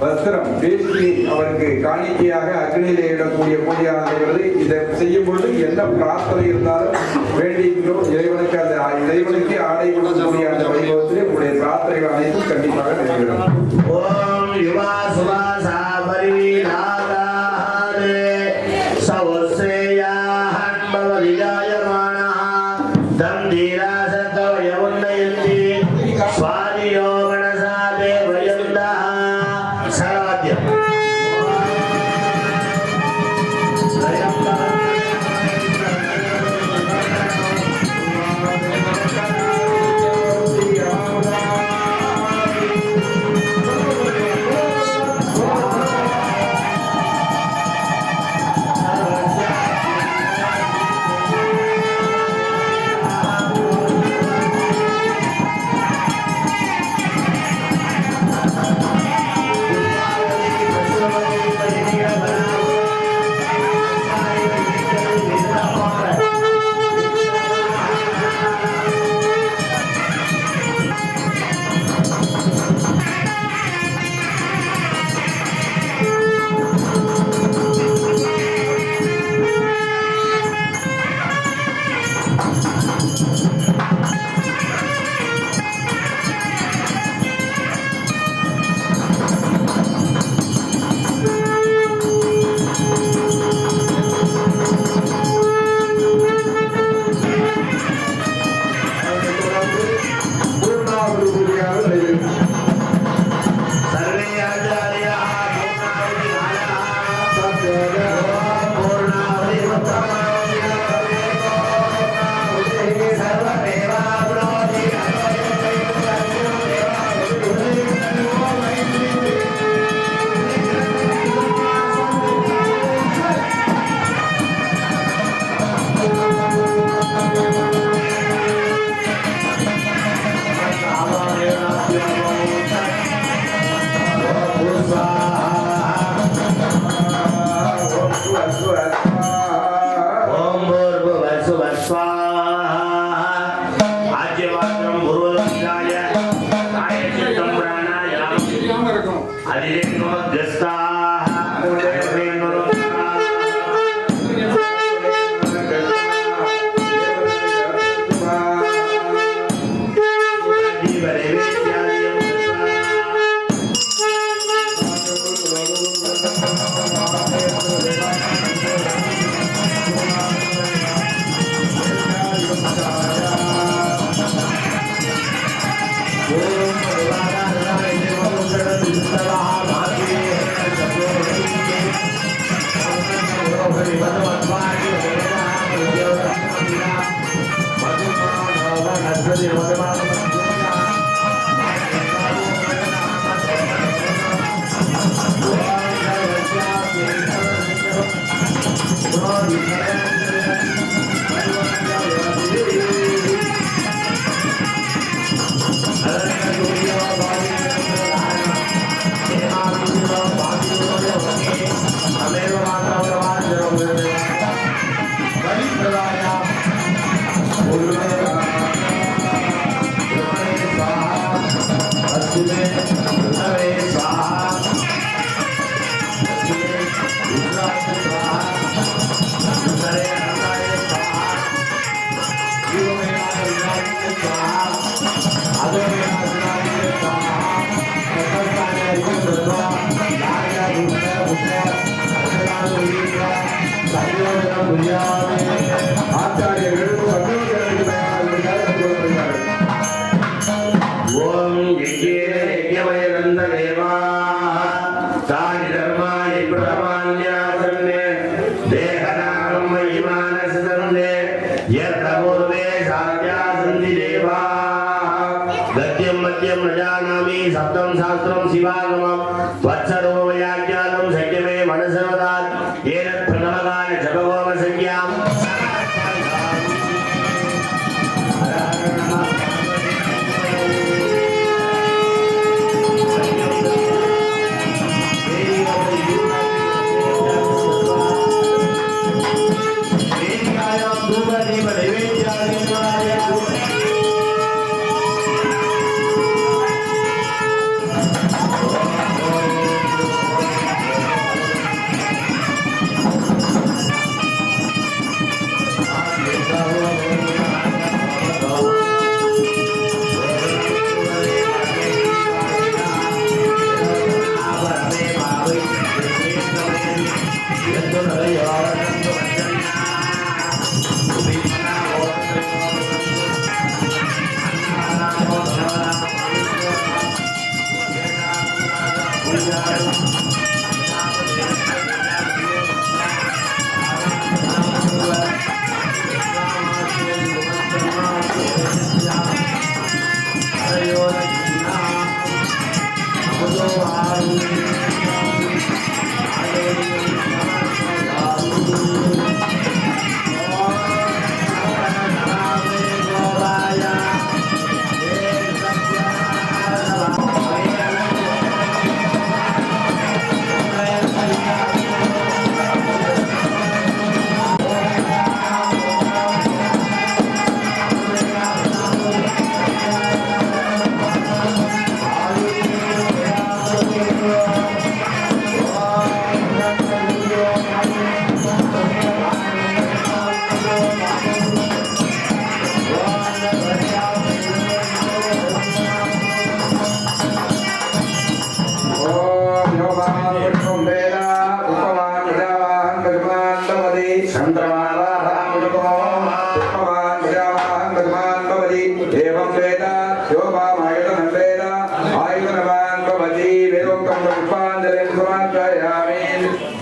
வஸ்திரம் வேஷ்டி அவருக்கு காணிக்கையாக அக்னியிலே இடக்கூடிய பூஜையாக நடைபெறுது. இதை செய்யும் பொழுது என்ன பிரார்த்தனை இருந்தாலும் வேண்டிக்கிறோம் இறைவனுக்கு அந்த இறைவனுக்கு ஆடை கொடுக்கக்கூடிய அந்த வைபவத்திலே உங்களுடைய பிரார்த்தனைகள் அனைத்தும் கண்டிப்பாக நிறைவேறும். ஓம் யுவா சுவா சாபரி ஆச்சாரியர்கள் சந்தோஷங்களுக்கு தயாராக கொள்ளப்படுகிறார்கள். ஓம் யஜ்ஞேயமயநந்த தேவா தானி தர்மாணி பிரமாண்யாசன்னே தேகநாகம் மகிமானசதந்தே யத்பூர்வே சாத்யாசந்தி தேவா கத்யம் மத்யம் ந ஜானாமி சப்தம் சாஸ்திரம் சிவாகமம் வத்சரோ வியாக்கியானம் சக்கியமே மனசர்வதாத் ஏனத் பிரணவகான ஜபகோம சங்கியாம்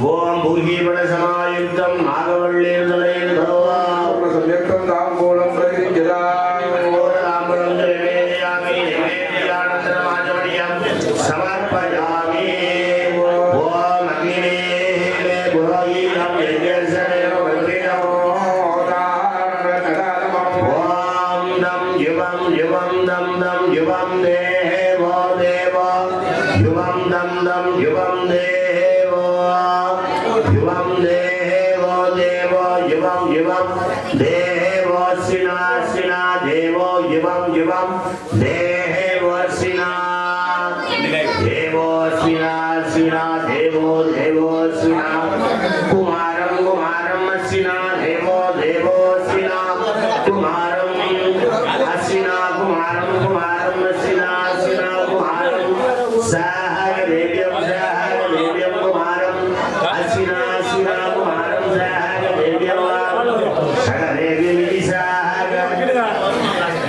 ஓம் பூகீபட சமாயுக்தம் நாகவள்ளீர்தலையில் தரோவா சம்யுக்தம் தாம்பூலம் பிரதிஜதாம் ஓராம்பரம் நிவேதயாமி நிவேதயானந்தரமாஜமணியம் சமர்ப்பயாமி ஓம் அக்னிவேலே புரோஹீதம் யஜ்ஞசனேவ வக்ரிணமோ ஓம் தம் யுவம் யுவம் தம் தம் யுவம் தேவோ தேவோ யுவம் தம் தம் யுவம் தேவோ யுவம் தேவோ தேவோ யுவம் யுவம் தேவோ சினா சினா தேவோ யுவம் யுவம் தேவோ சினா தேவோ சினா சினா தேவோ தேவோ சினா குமாரம் குமாரம் அசினா தேவோ தேவோ சினா குமாரம் அசினா குமாரம் குமாரம் அசினா அசினா குமாரம் சஹரேவ்யம் குமாரம் அசினா அசினா குமாரம் சஹரேவ்யம் சஹரேவ்யம்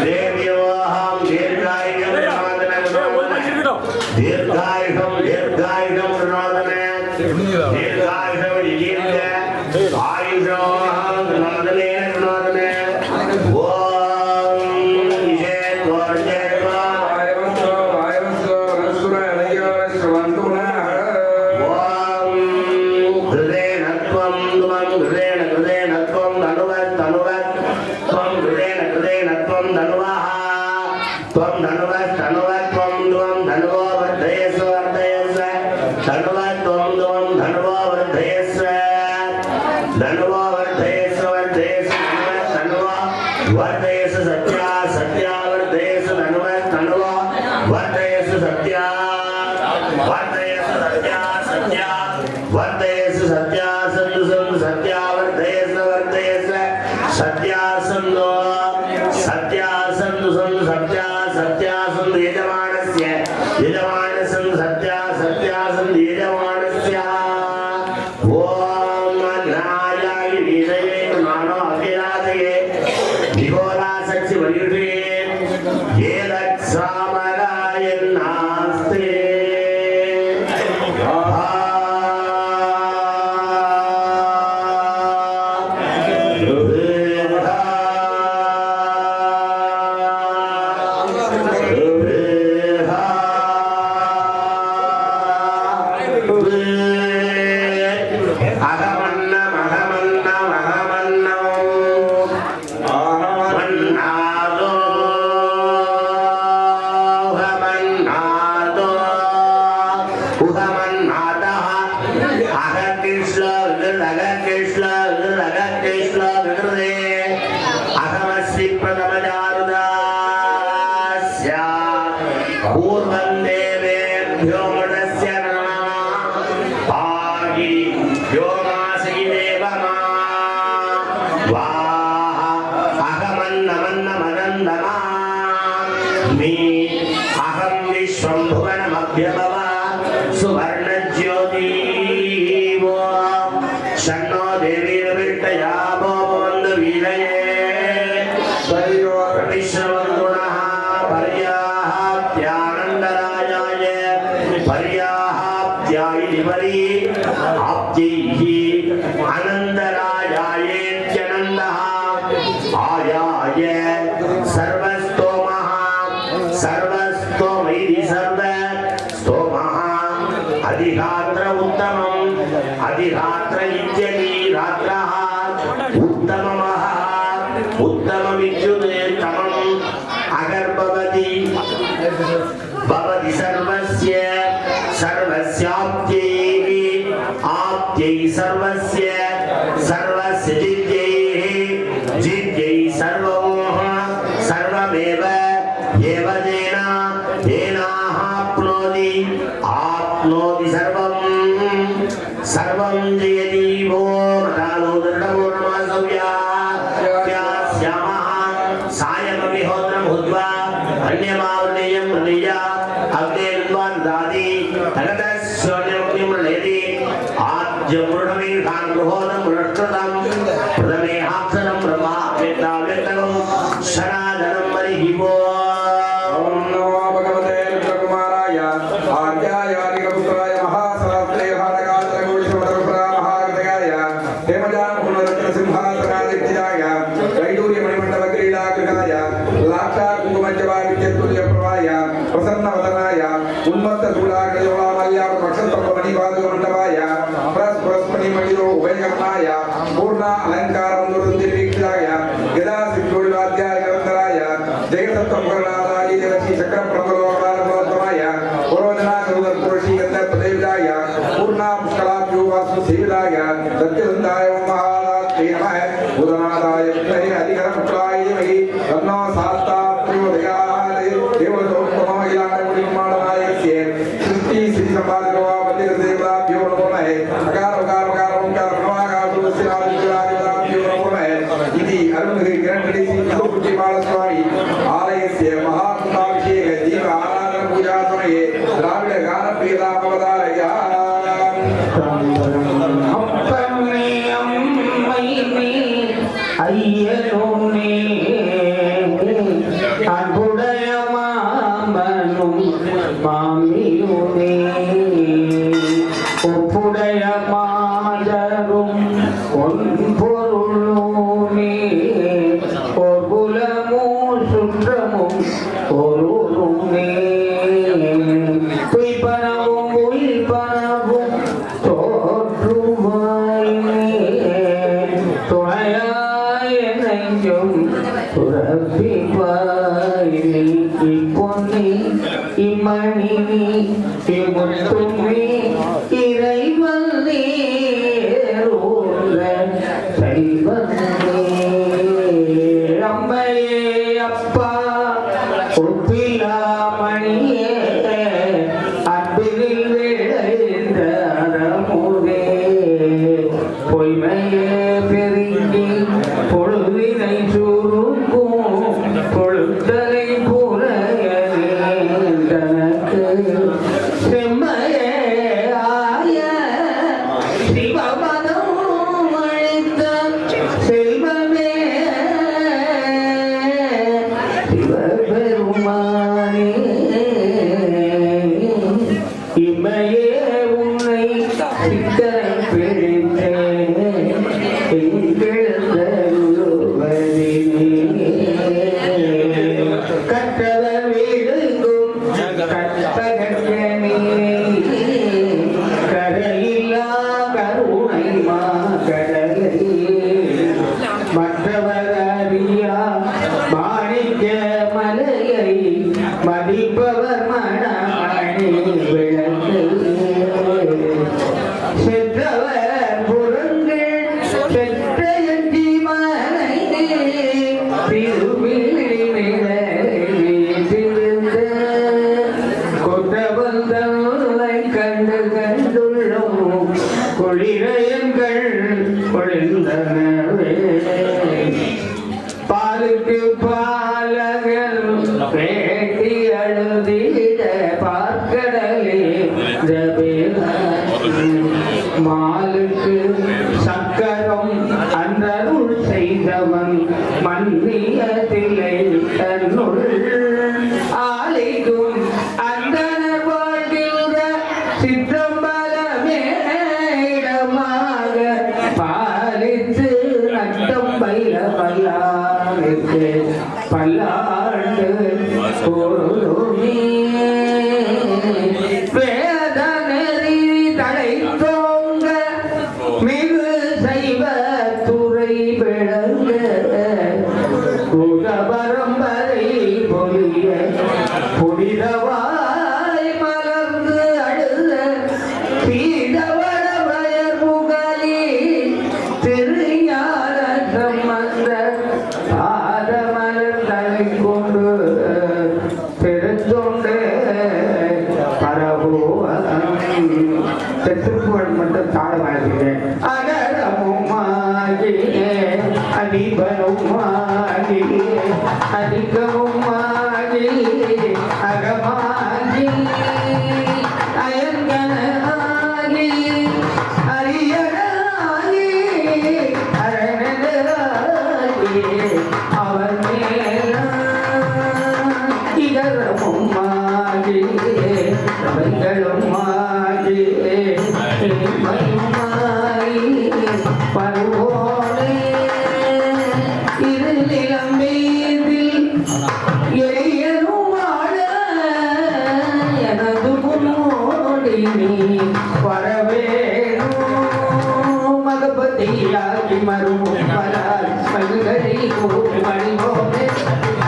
தேவ்யோஹம் தீர்காயுகம் தீர்காயுகம் தீர்காயுகம் ரணோதன தீர்காயுகம் தீர்க்க ஆயுஷம் ரணோதனே ரணோதன ஓம் விஜய் கோர்ஜேவா ஓம் ஹிருதேனத்வம் துவம் ஹிருதேனத்வம் தனுவத் தனுவத் त्वं हृदेन धनुवः त्वं धनुवत् धनुवत्वं त्वं धनुवो वर्धयस्व वर्धयस्व धनुवत्वं त्वं धनुवो वर्धयस्व धनुवो वर्धयस्व वर्धयस्व धनुवो वर्धयस्व सत्या सत्या वर्धयस्व धनुवत् धनुवो वर्धयस्व सत्या वर्धयस्व सत्या सत्या वर्धयस्व सत्या सन्तु सन्तु सत्या वर्धयस्व वर्धयस्व सत्या सन्तो सत्या सन्तु सन्तु सत्या सत्या सन्तु यजमानस्य यजमानसन्तु सत्या सत्या सन्तु यजमानस्य ॐ नारायणाय विदये சாமராயன் நாஸ்தே भवति सर्वस्य सर्वस्याप्त्यै आप्त्यै सर्वस्य सर्वस्य जित्यै जित्यै सर्वमेव एव तेनाप्नोति आप्नोति सर्वं जयति वो मदालो दृढपूर्णमासव्या श्यामः सायमपि होत्रं भूत्वा अन्यमावृतेयं प्रदीया अग्नेर्द्वान् दाति तगतस्योन्यमुक्तिं प्रलयति आज्यमृढमीर्घान् गृहोदं पुरस्कृतं प्रथमे हाप्सनं ब्रह्मा वेत्ताव्यक्तकं शनादनं मरिहिवो ओम नमो भगवते रुद्रकुमाराय आर्याय निगपुत्राय महासहस्रे भारकात्रगुणिसमदरुपरा महागतगाय हेमजान पुनरत्न सिंहासनादित्याय वैडूर्य मणिमण्डलक्रीडाकृताय लाक्षा कुङ्कुमज्जवादित्यतुल्यप्रभाय प्रसन्नवदनाय उन्मत्तशूलाग्रजोलामल्यां नक्षत्रमणिपादकमण्डपाय प्रस्फुरस्मणिमणिरो उभयकर्णाय पूर्ण अलङ्कारं दुरुन्दिवीक्षाय यदा सिद्धोडिवाद्याय निरन्तराय जगतत्वमुखनादाय देवसी चक्रप्रमलोकाय पुरोजना गुरुदर्पुरुषी गन्धप्रदेविदाय पूर्णा पुष्कलाभ्योवासु सेविदाय सत्यसन्धाय महादात्रे नमः उदनादाय विद्महे अधिकरपुत्राय धीमहि तन्नो शास्ता प्रचोदयात् देवतोत्तममहिलाण्डमुनिर्माणनायकस्य सृष्टि श्रीसम्पादको वन्दितदेवताभ्यो नमो नमः अकार उकार उकार ओंकार नमः शिवादित्यादिदेवताभ्यो नमो नमः इति अरुणगिरि किरणगिरि श्री बालस्वामी आलयस्य महापुष्पाभिषेक दीप आराधन पूजा समये द्राविड गान प्रियतामवतारय அப்பமே அம்மைமே ஐயனோனே அன்புடைய மாமனும் மாமியுனே ஒப்புடைய மாதரும் பொன்பொருளோனே ஒருகுலமோ சுற்றமும் ஒருமே துய்பனவும் உயிர்பனவும் தோற்றுவாய்மே துணையாய நெஞ்சும் துறப்பிவாய்மே இப்பொன்னி இம்மணி இமுத்துமே இறைவனே செல்வனே அம்மையே அப்பா ஒப்பிலாமணியே அன்பினில் விளைந்த அறமுதே பொய்மையே பெருங்கி பொழுதினை சுருக்கும் பொழுதலை புறையனக்கு செம்மையே ஆய சிவமதம் அழைத்த செல்வமே சிவபெருமானே இமையே உன்னை சித்தரம் பிடித்தேன் கற்றவர் வீடுக்கும் கற்பகனே கரையில்லா கருணை கடலை மற்றவர் அறியா மாணிக்க மலையை மதிப்பவர் மணமணி விளக்கு சென்றவர் புறங்கள் சென்ற ஜீவனை திருவிழிருந்த கொற்றவந்தலை கண்டு கண்டுள்ளோம் குளிரையங்கள் பொழிந்தனவே பாலுக்கு பாலகல் பேட்டி அழுதிட பார்க்கடலே மாலுக்கு சக்கரம் அன்றருள் செய்தவன் மன்னியதில்லை தன்னுள் ஆலைக்கும் அந்தனர் வாழ்கின்ற சிற்றம்பலமே இடமாக பாலித்து நட்டம் பயில பல்லாருக்கு பல்லாண்டு பொருளுமே வேதநெறி தலை தோங்க மிகு செய்வ துறை விளங்க குகபரம்பரை பொலிய புனிதவாய் மலர்ந்து அழுத சீதவட வயர் புகழி திருஞான சம்பந்த பாதமலர் தலை கொண்டு பெருந்தொண்டு திருப்புகழ் மட்டும் தாழ வாழ்கிறேன் அகரமுமாகியே அதிபனுமாகியே அதிகமுமாகியே அகமாகி அயங்கனாகி அரியனாகி அரணனாகி அவர் மேல இதரமுமாகியே அவங்களுமாகியே பருவோடே இருநிலம் மீதில் எரியனும் வாழ எனது முன்னோடி நீ வரவேணும் மகபதியாகி மருவும் பலால் பல்கரி கூறி மணிவோடு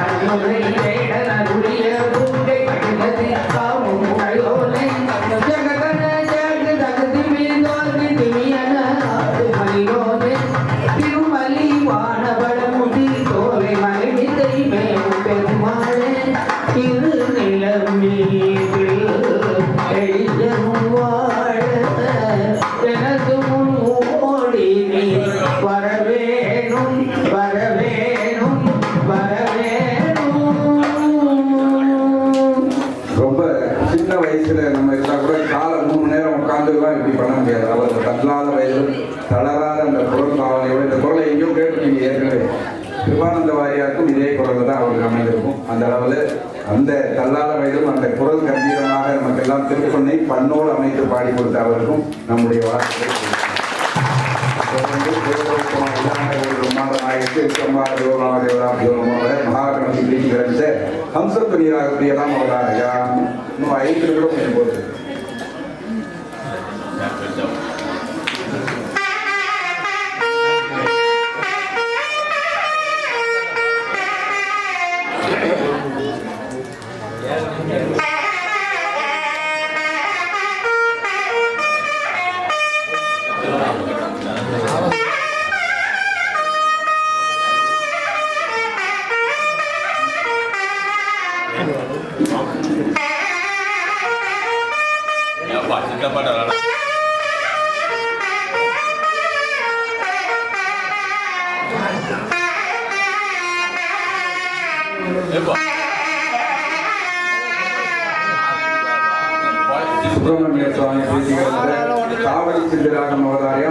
அருளை தேடல் அருளிய பூங்கை மனிததி காவும் மழையோலை ஜககன ஜக தகதி மீதோதி திமியன ஆடு மணியோலை திருமலி வானவள முடி தோலை மலைமிதை மேலும் பெருமாளே திருநிலம் மீதில் எழியனும் வாழ எனது முன் ஓடி நீ வரவேணும் வரவேணும் வரவேணும். ரொம்ப சின்ன வயசுல நம்ம இருந்தா கூட காலை 3 மணி நேரம் உட்காந்துலாம் இப்படி பண்ண முடியாது. அவர் தள்ளாத வயதிலும் தளராத அந்த குரல் பாவனையோட இந்த குரலை எங்கேயும் கேட்டுருக்கீங்க ஏற்கனவே. கிருபானந்த வாரியாருக்கும் இதே குரல் தான் அவருக்கு அமைந்திருக்கும். அந்த அளவில் அந்த தள்ளாத வயதிலும் அந்த குரல் கம்பீரமாக நமக்கெல்லாம் திருப்பண்ணை பண்ணோடு அமைத்து பாடி கொடுத்த அவருக்கும் நம்முடைய வாழ்த்துக்கள். महागणपति प्रीति ग्रंथ से हम सब दुनिया प्रियता होगा या नो आई तो मुझे बोलते सुब्रह्मण्य स्वामी प्रीति ग्रंथ कावली सिद्धरागम अवतारिया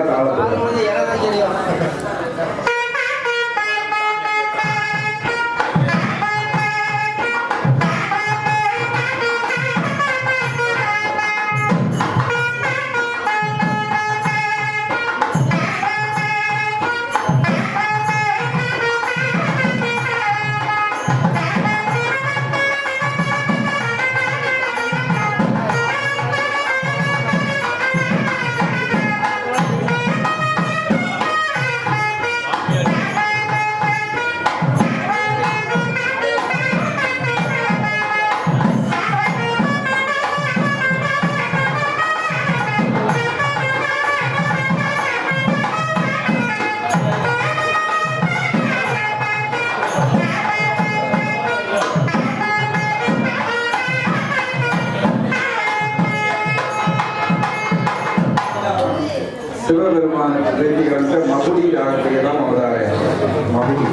சிவபெருமான பிரீதிகரந்த மகுடி ராகத்தையெல்லாம் அவதார மகுடி.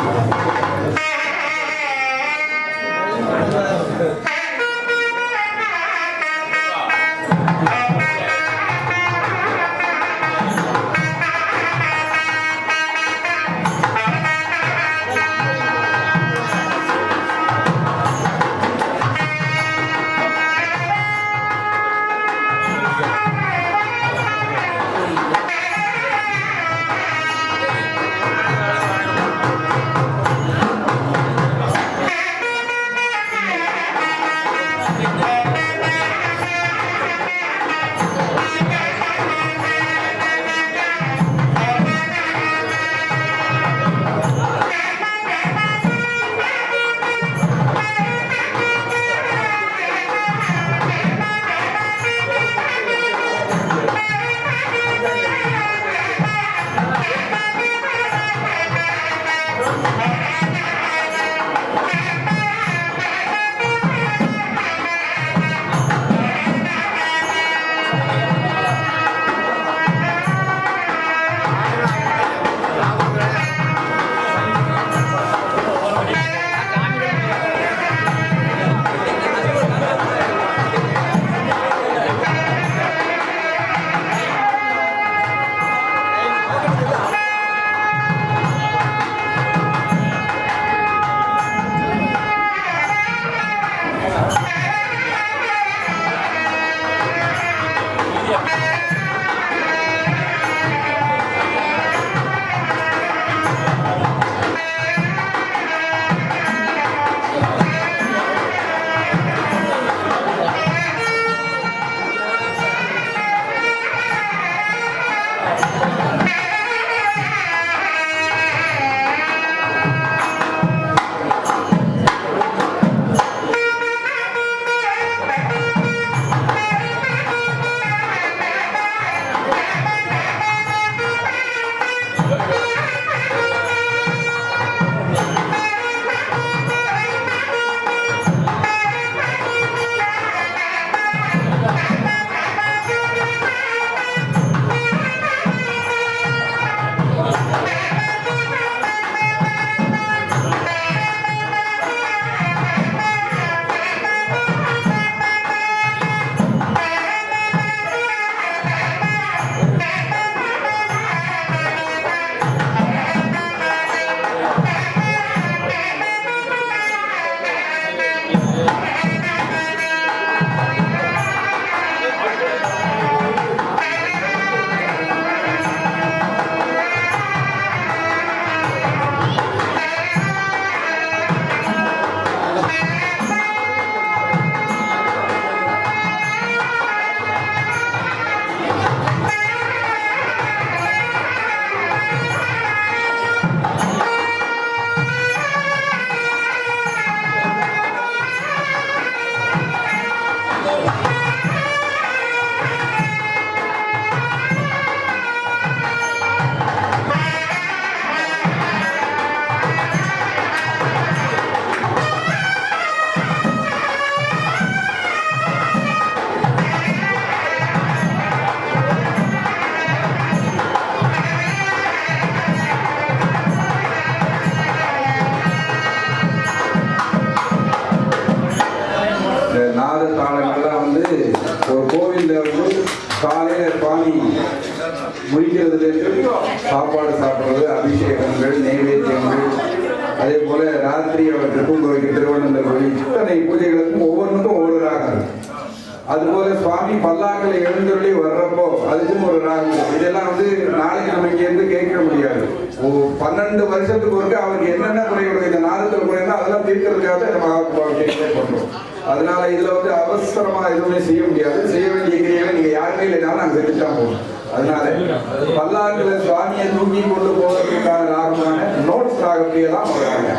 நாத தாளங்கள்லாம் வந்து ஒரு கோவிலில் வந்து காலையில் பாணி முடிக்கிறதுலேருந்து சாப்பாடு சாப்பிட்றது, அபிஷேகங்கள், நைவேத்தியங்கள், அதே போல் ராத்திரி அவற்றுக்கும் கோவில் திருவண்ணந்தர் கோவில் இத்தனை பூஜைகளுக்கும் ஒவ்வொன்றுக்கும் ஒவ்வொரு ராகம். அதுபோல சுவாமி பல்லாக்களை எழுந்தருளி வர்றப்போ அதுக்கும் ஒரு ராகம். இதெல்லாம் வந்து நாளைக்கு நம்ம இங்கேருந்து கேட்க முடியாது. 12 வருஷத்துக்கு ஒருக்க அவருக்கு என்னென்ன குறைகள் இந்த நாதத்தில் குறைந்தா அதெல்லாம் தீர்க்கிறதுக்காக நம்ம பண்ணுறோம். அதனால இதுல வந்து அவசரமா எதுவுமே செய்ய முடியாது. செய்ய வேண்டிய கிரியை நீங்க யாருமே இல்லைனாலும் நாங்கள் செஞ்சுதான் போகணும். அதனால பல்லாக்குல சுவாமியை தூக்கி கொண்டு போவதற்கான ராகமான நோட்ஸ் ராகத்தையெல்லாம் வர்றாங்க.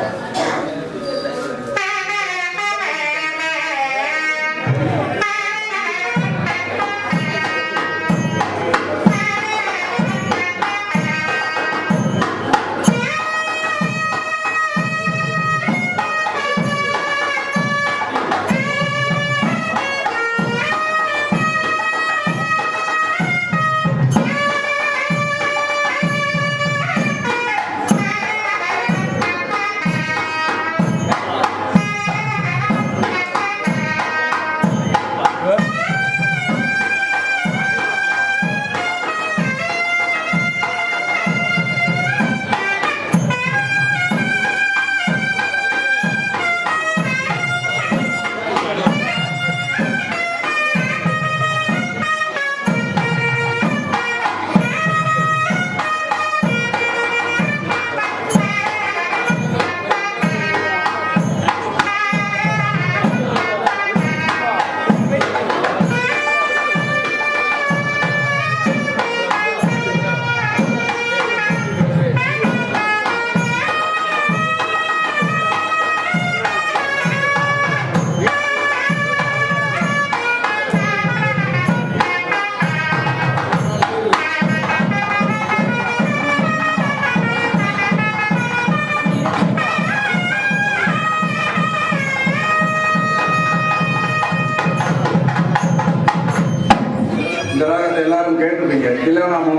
இந்த ராகத்தை எல்லாரும் கேட்டிருப்பீங்க. தில்லவனாம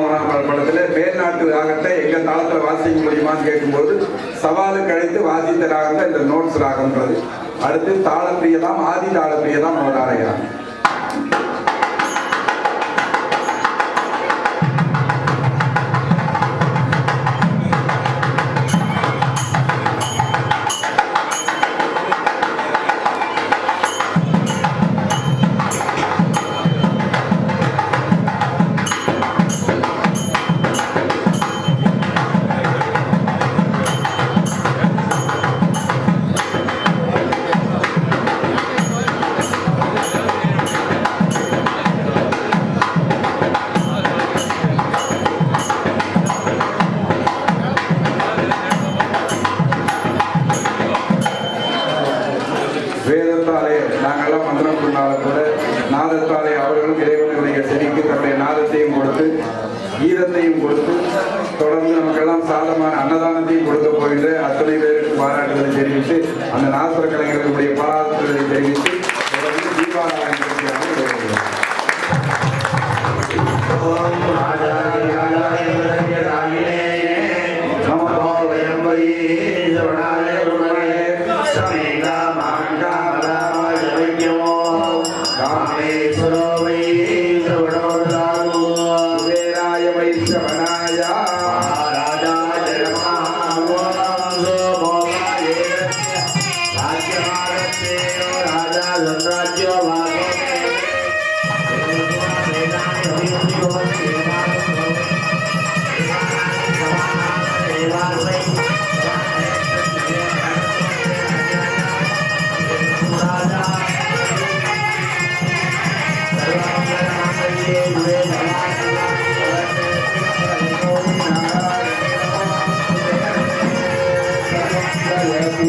படத்துல மேல்நாட்டு ராகத்தை எங்க தாளத்துல வாசிக்க முடியுமான்னு கேட்கும்போது சவாலுக்கு அழைத்து வாசித்த ராகம் தான் இந்த நோட்ஸ் ராகம்ன்றது. அடுத்து தாளப்பிரியதாம், ஆதி தாளப்பிரியதாம் அவதாரையா. வேதத்தாலே நாங்கள்லாம் மந்திரம் சொன்னாலும் கூட நாதத்தாலே அவர்களும் இறைவனுடைய செடிக்கு தன்னுடைய நாதத்தையும் கொடுத்து கீதத்தையும் கொடுத்து தொடர்ந்து நமக்கெல்லாம் சாதமான அன்னதானத்தையும் கொடுக்க போகின்ற அத்தனை பேருக்கு பாராட்டுதலை தெரிவித்து அந்த நாசர கலைஞர்களுடைய பாராட்டுதலை தெரிவித்து தொடர்ந்து தீபாராயணம்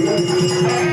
Thank you.